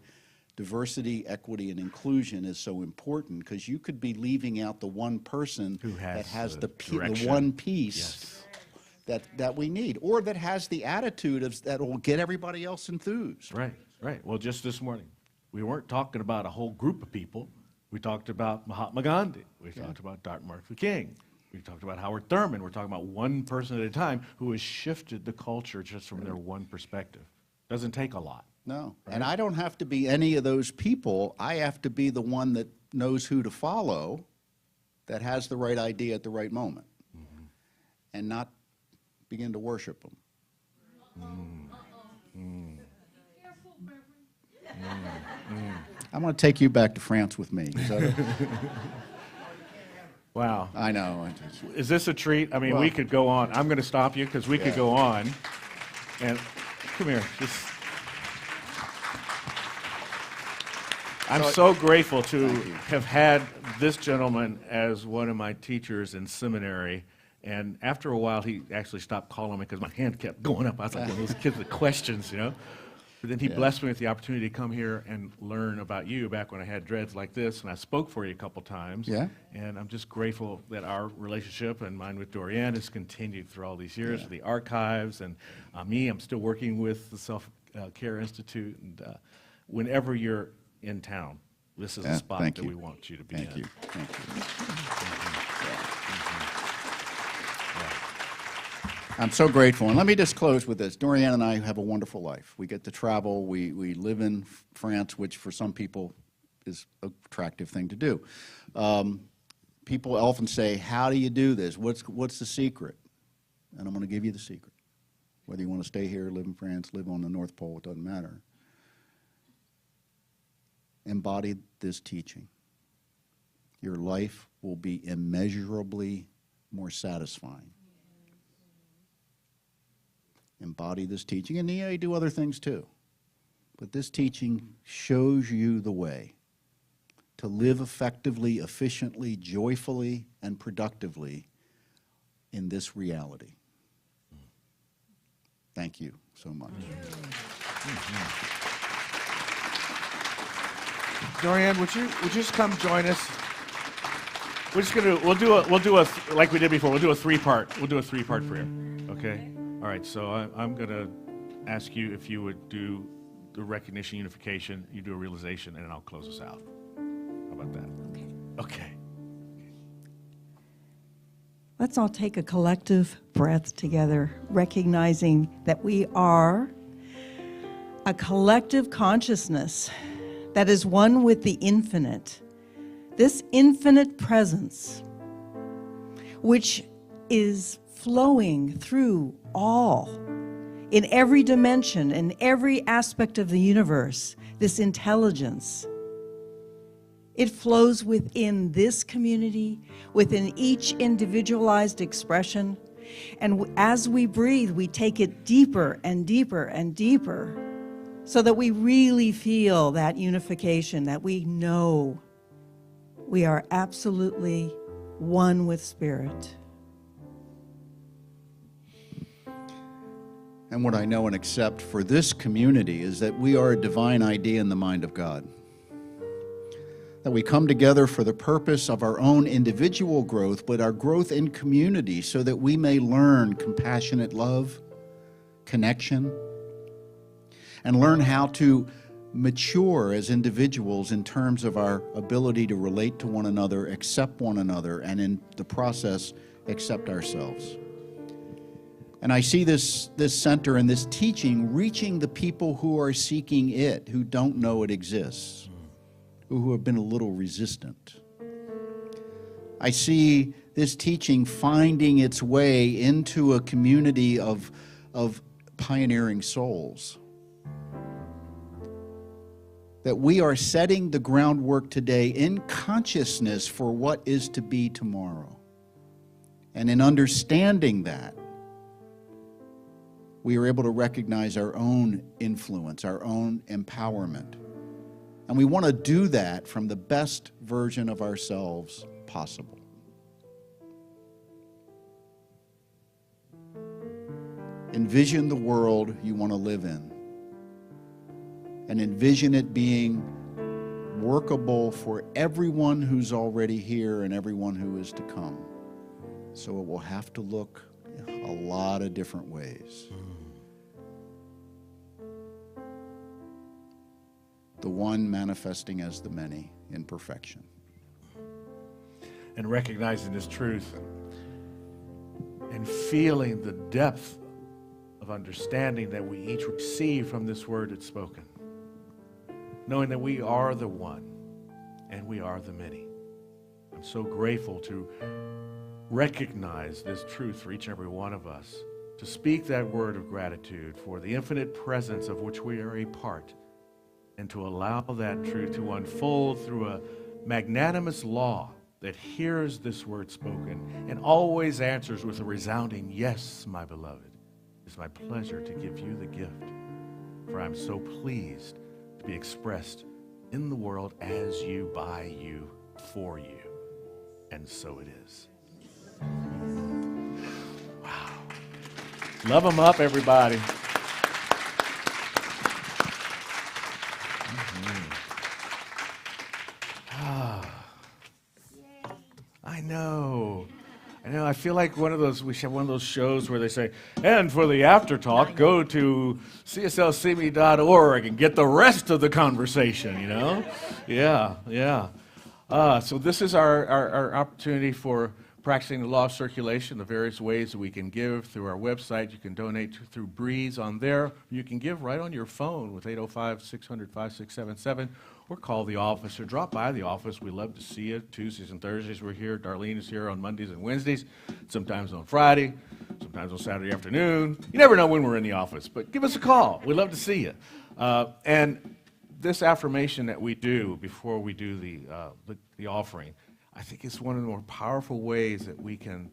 diversity, equity, and inclusion is so important, because you could be leaving out the one person that has the one piece that we need, or that has the attitude that will get everybody else enthused. Right, right. Well, just this morning, we weren't talking about a whole group of people. We talked about Mahatma Gandhi. We talked about Dr. Martin Luther King. We talked about Howard Thurman. We're talking about one person at a time who has shifted the culture just from their one perspective. Doesn't take a lot. No, right? And I don't have to be any of those people. I have to be the one that knows who to follow, that has the right idea at the right moment, and not begin to worship them. I'm going to take you back to France with me. Is that Wow. I know. Is this a treat? I mean, we could go on. I'm going to stop you because we could go on. And come here. I'm so grateful to have had this gentleman as one of my teachers in seminary. And after a while, he actually stopped calling me because my hand kept going up. I was like one of those kids with questions, you know. But then he blessed me with the opportunity to come here and learn about you back when I had dreads like this, and I spoke for you a couple times. Yeah. And I'm just grateful that our relationship and mine with Dorianne has continued through all these years, the archives, and I'm still working with the Self-Care Institute. And whenever you're in town, this is a spot that we want you to be in. Thank you. Thank you. I'm so grateful. And let me just close with this. Dorianne and I have a wonderful life. We get to travel. We live in France, which for some people is an attractive thing to do. People often say, how do you do this? What's the secret? And I'm going to give you the secret. Whether you want to stay here, live in France, live on the North Pole, it doesn't matter. Embody this teaching. Your life will be immeasurably more satisfying. Embody this teaching, and you do other things too. But this teaching shows you the way to live effectively, efficiently, joyfully, and productively in this reality. Thank you so much. Dorianne, would you just come join us? We'll do a like we did before. We'll do a three-part for you. Okay. All right. So I'm gonna ask you if you would do the recognition, unification. You do a realization, and then I'll close us out. How about that? Okay. Okay. Let's all take a collective breath together, recognizing that we are a collective consciousness that is one with the infinite. This infinite presence, which is flowing through all, in every dimension, in every aspect of the universe, this intelligence. It flows within this community, within each individualized expression. And as we breathe, we take it deeper and deeper and deeper so that we really feel that unification, that we know we are absolutely one with Spirit. And what I know and accept for this community is that we are a divine idea in the mind of God. That we come together for the purpose of our own individual growth, but our growth in community so that we may learn compassionate love, connection, and learn how to mature as individuals in terms of our ability to relate to one another, accept one another, and in the process, accept ourselves. And I see this center and this teaching reaching the people who are seeking it, who don't know it exists, who have been a little resistant. I see this teaching finding its way into a community of pioneering souls that we are setting the groundwork today in consciousness for what is to be tomorrow. And in understanding that, we are able to recognize our own influence, our own empowerment. And we want to do that from the best version of ourselves possible. Envision the world you want to live in, and envision it being workable for everyone who's already here and everyone who is to come. So it will have to look a lot of different ways. The one manifesting as the many in perfection. And recognizing this truth and feeling the depth of understanding that we each receive from this word that's spoken. Knowing that we are the one and we are the many. I'm so grateful to recognize this truth for each and every one of us, to speak that word of gratitude for the infinite presence of which we are a part, and to allow that truth to unfold through a magnanimous law that hears this word spoken and always answers with a resounding, yes, my beloved. It's my pleasure to give you the gift, for I'm so pleased to be expressed in the world as you, by you, for you. And so it is. Wow. Love them up, everybody. I know. I feel like we should have one of those shows where they say, and for the after talk, go to cslcme.org and get the rest of the conversation, Yeah. So this is our opportunity for practicing the law of circulation, the various ways that we can give through our website. You can donate through Breeze on there. You can give right on your phone with 805-600-5677, or call the office or drop by the office. We love to see you. Tuesdays and Thursdays we're here. Darlene is here on Mondays and Wednesdays, sometimes on Friday, sometimes on Saturday afternoon. You never know when we're in the office, but give us a call. We'd love to see you. And this affirmation that we do before we do the offering, I think it's one of the more powerful ways that we can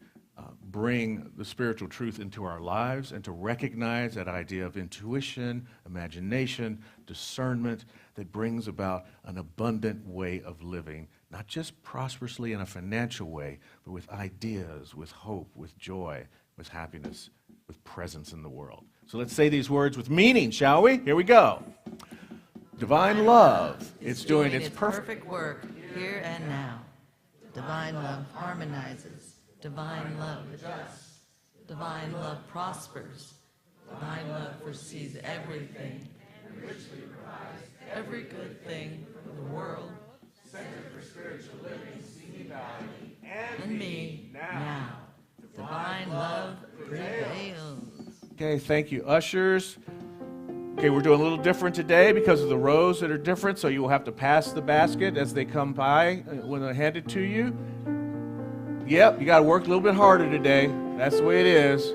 bring the spiritual truth into our lives, and to recognize that idea of intuition, imagination, discernment that brings about an abundant way of living, not just prosperously in a financial way, but with ideas, with hope, with joy, with happiness, with presence in the world. So let's say these words with meaning, shall we? Here we go. Divine love, it's doing its perfect work here and now. Divine love harmonizes. Divine love adjusts. Divine love prospers. Divine love foresees everything and richly provides every good thing for the world. Center for spiritual living, Simi Valley, and me now. Divine love prevails. Okay, thank you, ushers. Okay, we're doing a little different today because of the rows that are different, so you will have to pass the basket as they come by when I hand it to you. Yep, you got to work a little bit harder today. That's the way it is.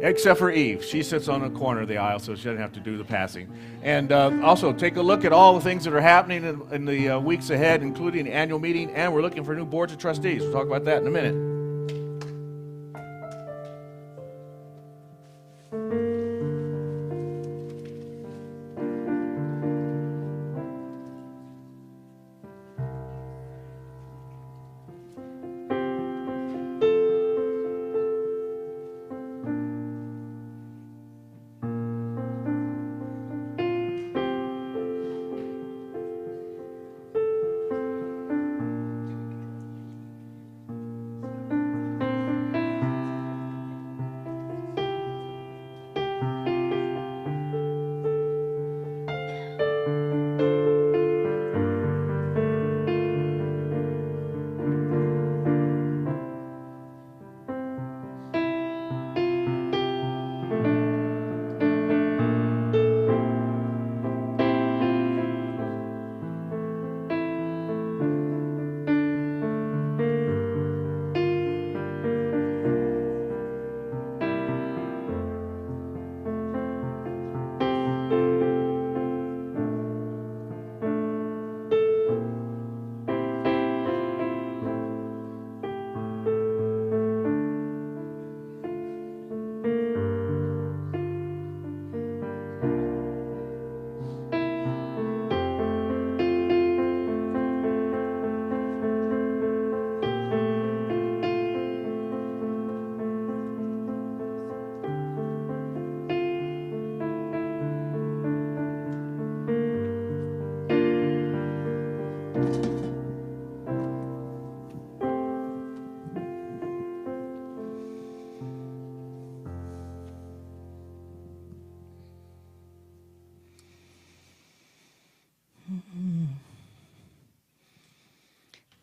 Except for Eve. She sits on the corner of the aisle, so she doesn't have to do the passing. And also, take a look at all the things that are happening in the weeks ahead, including the annual meeting, and we're looking for new boards of trustees. We'll talk about that in a minute.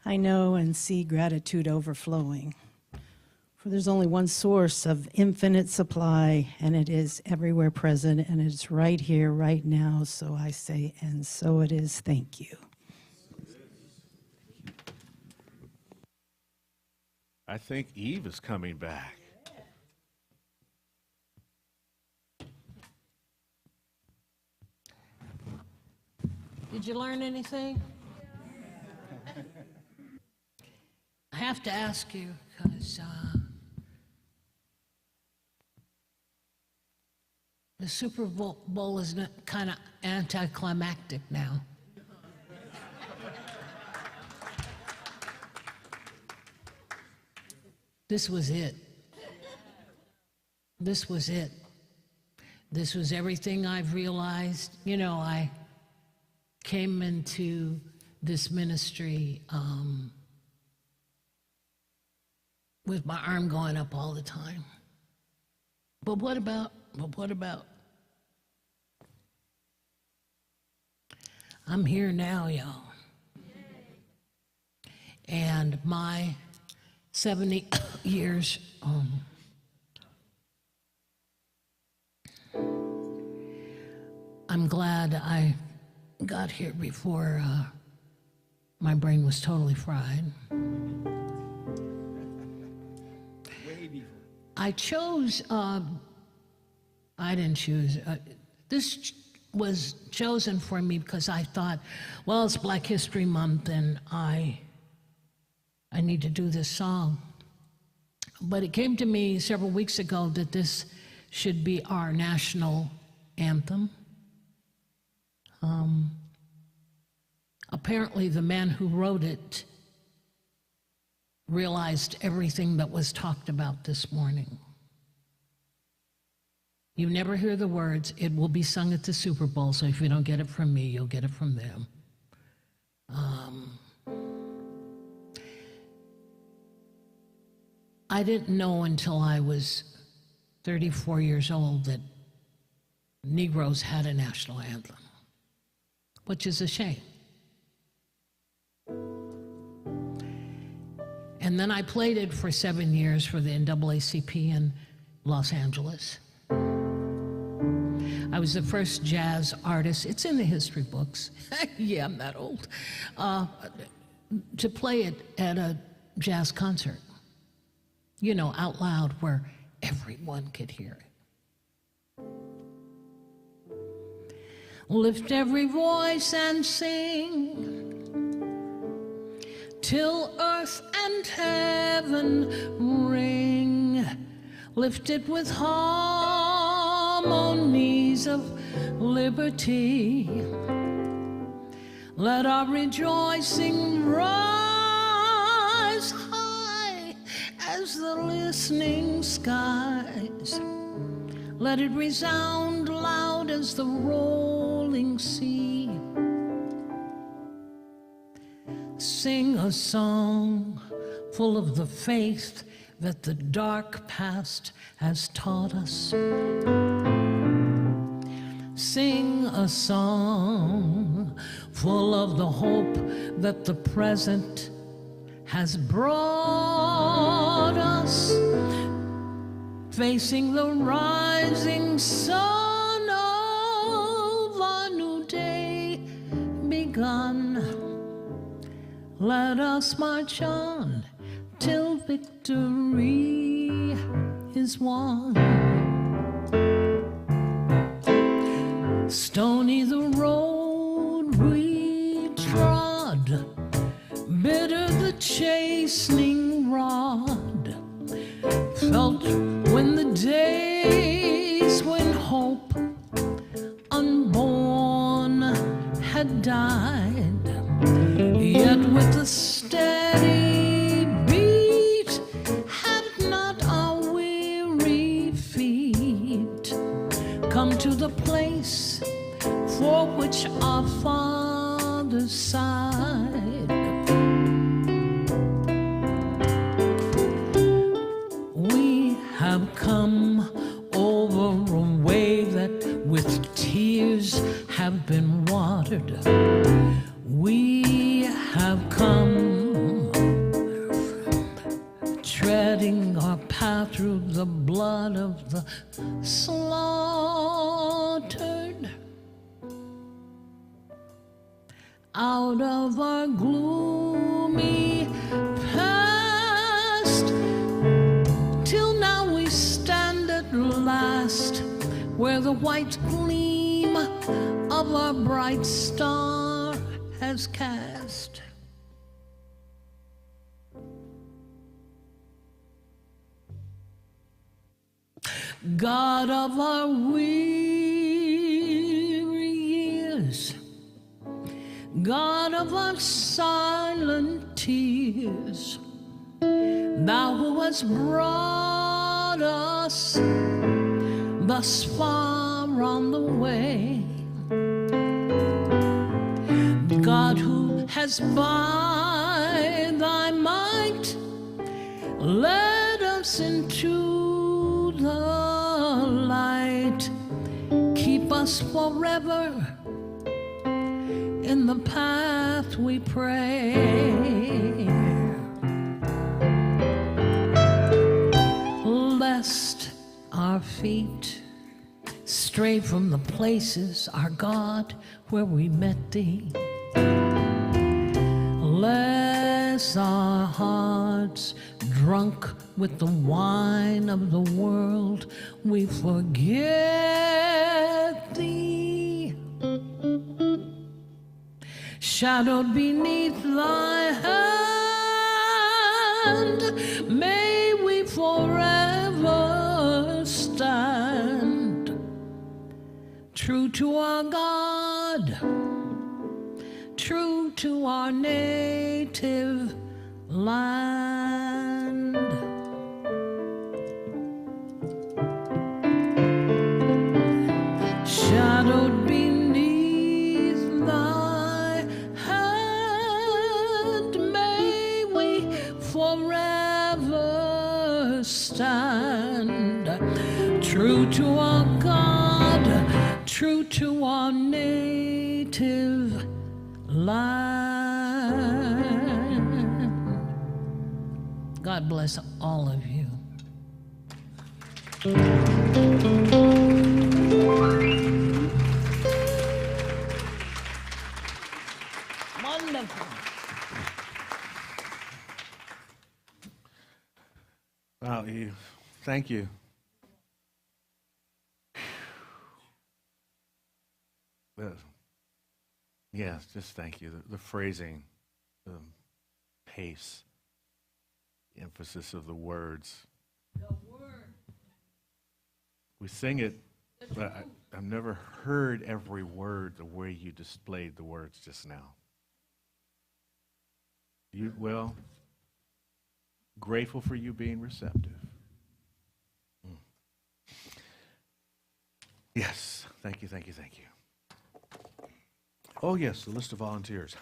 I know and see gratitude overflowing. For there's only one source of infinite supply, and it is everywhere present, and it's right here, right now. So I say, and so it is. Thank you. I think Yve is coming back. Did you learn anything? I have to ask you because the Super Bowl is kind of anticlimactic now. This was it. This was it. This was everything I've realized. You know, I came into this ministry with my arm going up all the time. But what about? I'm here now, y'all. And my 70 years, I'm glad I got here before my brain was totally fried. I chose, I didn't choose, this was chosen for me because I thought, well, it's Black History Month and I need to do this song. But it came to me several weeks ago that this should be our national anthem. Apparently the man who wrote it realized everything that was talked about this morning. You never hear the words, it will be sung at the Super Bowl, so if you don't get it from me, you'll get it from them. I didn't know until I was 34 years old that Negroes had a national anthem, which is a shame. And then I played it for 7 years for the NAACP in Los Angeles. I was the first jazz artist, it's in the history books, yeah, I'm that old, to play it at a jazz concert, you know, out loud where everyone could hear it. Lift every voice and sing till earth and heaven ring. Lift it with harmonies of liberty. Let our rejoicing rise high as the listening skies. Let it resound loud as the rolling sea. Sing a song full of the faith that the dark past has taught us. Sing a song full of the hope that the present has brought us. Facing the rising sun of a new day begun. Let us march on till victory is won. Stony the road we trod, bitter the chastening rod, felt when the days when hope unborn had died. Yet with a steady beat had not our weary feet come to the place for which our fathers sighed. We have come over a way that with tears have been watered. We have come through the blood of the slaughtered. Out of our gloomy past, till now we stand at last where the white gleam of our bright star has cast. God of our weary years, God of our silent tears, Thou who hast brought us thus far on the way, God who has by Thy might led us into the light, keep us forever in the path we pray. Lest our feet stray from the places, our God, where we met Thee, lest our hearts, drunk with the wine of the world, we forget Thee. Shadowed beneath Thy hand, may we forever stand, true to our God, true to our native land. Shadowed beneath Thy hand, may we forever stand, true to our God, true to our native land. God bless all of you. Wonderful. Wow, Eve, thank you. Yes, just thank you. The phrasing, the pace, the emphasis of the words. We sing it, but I've never heard every word the way you displayed the words just now. Well, grateful for you being receptive. Yes, thank you, thank you, thank you. Oh, yes, the list of volunteers.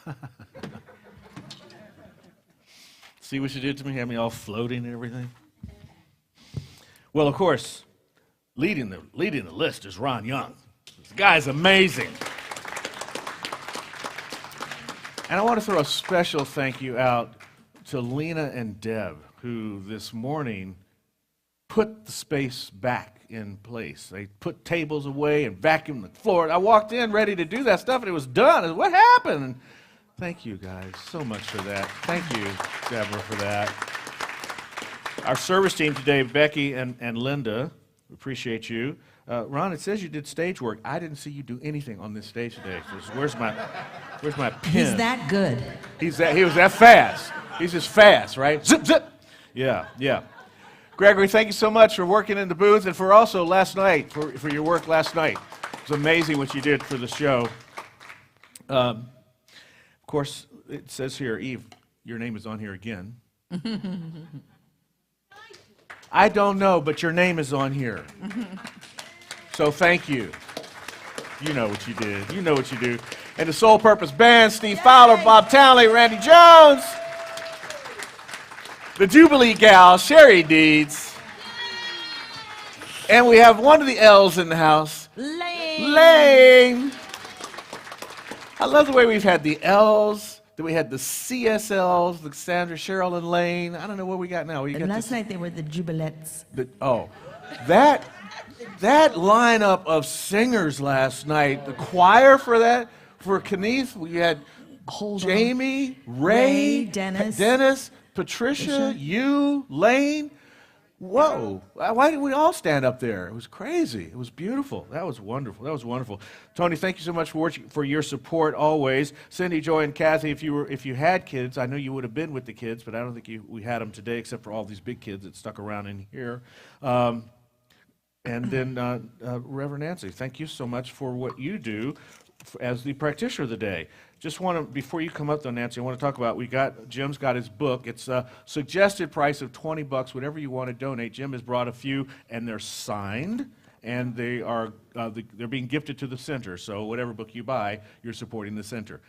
See what you did to me? Had me all floating and everything. Well, of course, leading the list is Ron Young. This guy's amazing. And I want to throw a special thank you out to Lena and Deb, who this morning put the space back in place. They put tables away and vacuumed the floor. I walked in ready to do that stuff, and it was done. I said, what happened? And thank you guys so much for that. Thank you, Deborah, for that. Our service team today, Becky and Linda, appreciate you. Ron, it says you did stage work. I didn't see you do anything on this stage today. Where's my pen? He's that good. He was that fast. He's just fast, right? Zip, zip. Yeah. Gregory, thank you so much for working in the booth and for also last night, for your work last night. It was amazing what you did for the show. Of course, it says here, Eve, your name is on here again. I don't know, but your name is on here. So thank you. You know what you did. You know what you do. And the Soul Purpose Band, Steve Fowler, Bob Townley, Randy Jones. The Jubilee Gal, Sherry Deeds. And we have one of the L's in the house. Lane. I love the way we've had the L's, Then we had the CSLs, the Sandra, Cheryl, and Lane. I don't know what we got now. We And got last night they were the Jubilettes. that lineup of singers last night. The choir for Kenneth, we had Jamie, Ray, Dennis, Patricia, you, Lane. Whoa, why did we all stand up there? It was crazy. It was beautiful. That was wonderful. That was wonderful. Tony, thank you so much for your support always. Cindy, Joy, and Kathy, if you had kids, I know you would have been with the kids, but I don't think we had them today except for all these big kids that stuck around in here. And then Reverend Nancy, thank you so much for what you do as the practitioner of the day. Just want to, before you come up though, Nancy, I want to talk about, Jim's got his book. It's a suggested price of $20, whatever you want to donate. Jim has brought a few, and they're signed, and they are, they're being gifted to the center. So whatever book you buy, you're supporting the center.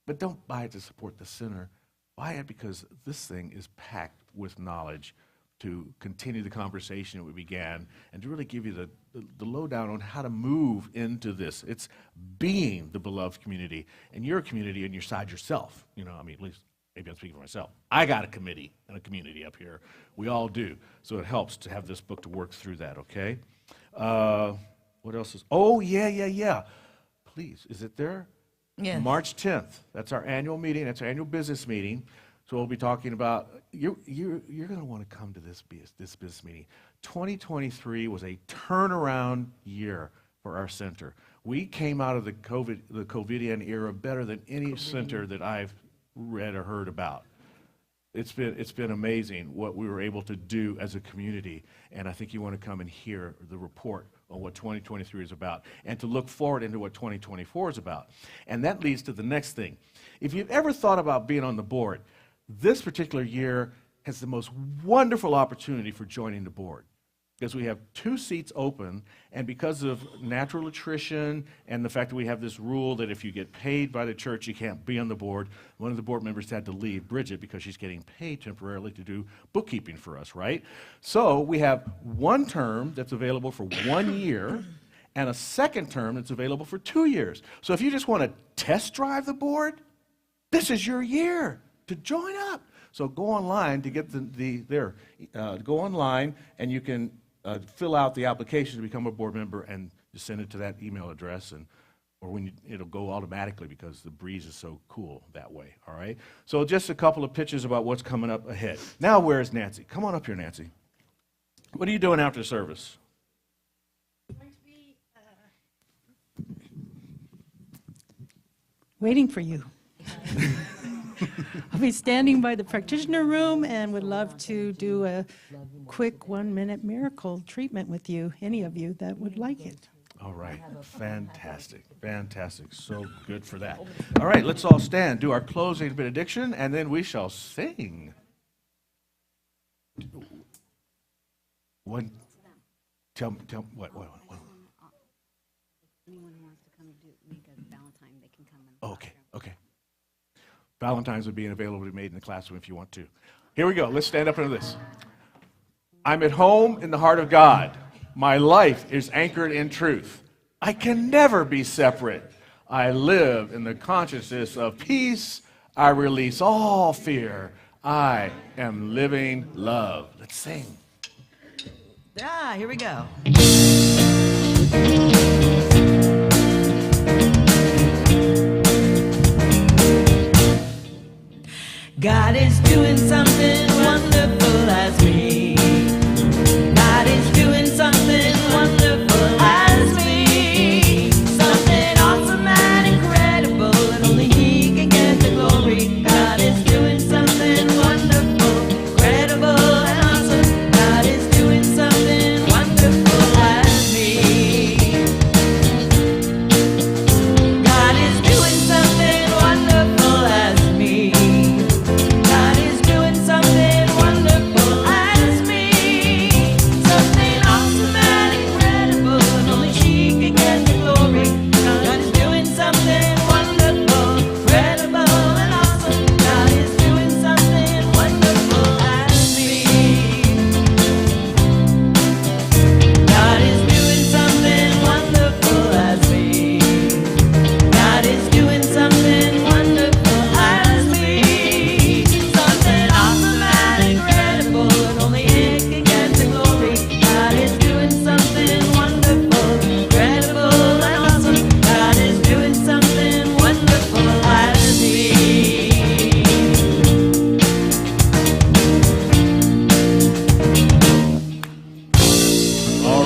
But don't buy it to support the center. Buy it because this thing is packed with knowledge to continue the conversation that we began and to really give you the lowdown on how to move into this. It's being the beloved community, and you're a community and you're side yourself. You know, I mean, at least maybe I'm speaking for myself. I got a committee and a community up here. We all do. So it helps to have this book to work through that, okay? What else is, oh, yeah. Please, is it there? Yes. March 10th. That's our annual meeting. That's our annual business meeting. So we'll be talking about, you're going to want to come to this business meeting. 2023 was a turnaround year for our center. We came out of the COVIDian era better than any center that I've read or heard about. It's been amazing what we were able to do as a community, and I think you want to come and hear the report on what 2023 is about and to look forward into what 2024 is about. And that leads to the next thing. If you've ever thought about being on the board, this particular year has the most wonderful opportunity for joining the board because we have 2 seats open, and because of natural attrition and the fact that we have this rule that if you get paid by the church, you can't be on the board. One of the board members had to leave, Bridget, because she's getting paid temporarily to do bookkeeping for us, right? So we have 1 term that's available for 1 year and a 2nd term that's available for 2 years. So if you just want to test drive the board, this is your year to join up. So go online to get go online and you can fill out the application to become a board member and just send it to that email address, it'll go automatically because the breeze is so cool that way, all right? So just a couple of pictures about what's coming up ahead. Now where's Nancy? Come on up here, Nancy. What are you doing after service? Waiting for you. I'll be standing by the practitioner room and would love to do a quick 1-minute miracle treatment with you, any of you that would like it. All right, fantastic, so good for that. All right, let's all stand, do our closing benediction, and then we shall sing. Tell what? Anyone who wants to come make a Valentine, they can come in. Okay. Valentines are being available to be made in the classroom if you want to. Here we go. Let's stand up under this. I'm at home in the heart of God. My life is anchored in truth. I can never be separate. I live in the consciousness of peace. I release all fear. I am living love. Let's sing. Here we go. God is doing something wonderful as me. God is doing something wonderful as me. Something awesome and incredible, and only He can get the glory. God is doing something wonderful, incredible and awesome. God is doing something wonderful as me. God is doing something wonderful as me. God is doing something wonderful as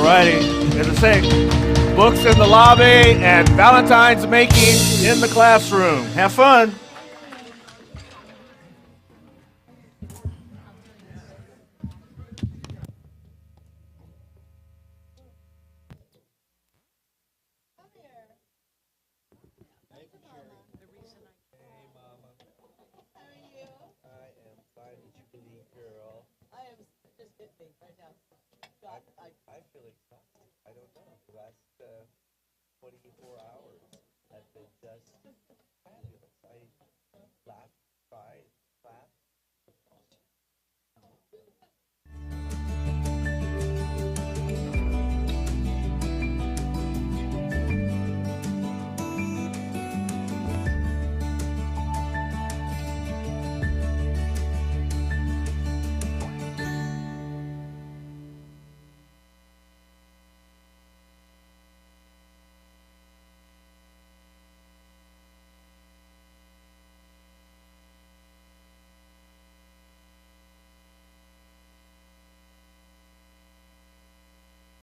righty. As I say, books in the lobby and Valentine's making in the classroom. Have fun. I feel exhausted. I don't know. The last 24 hours have been just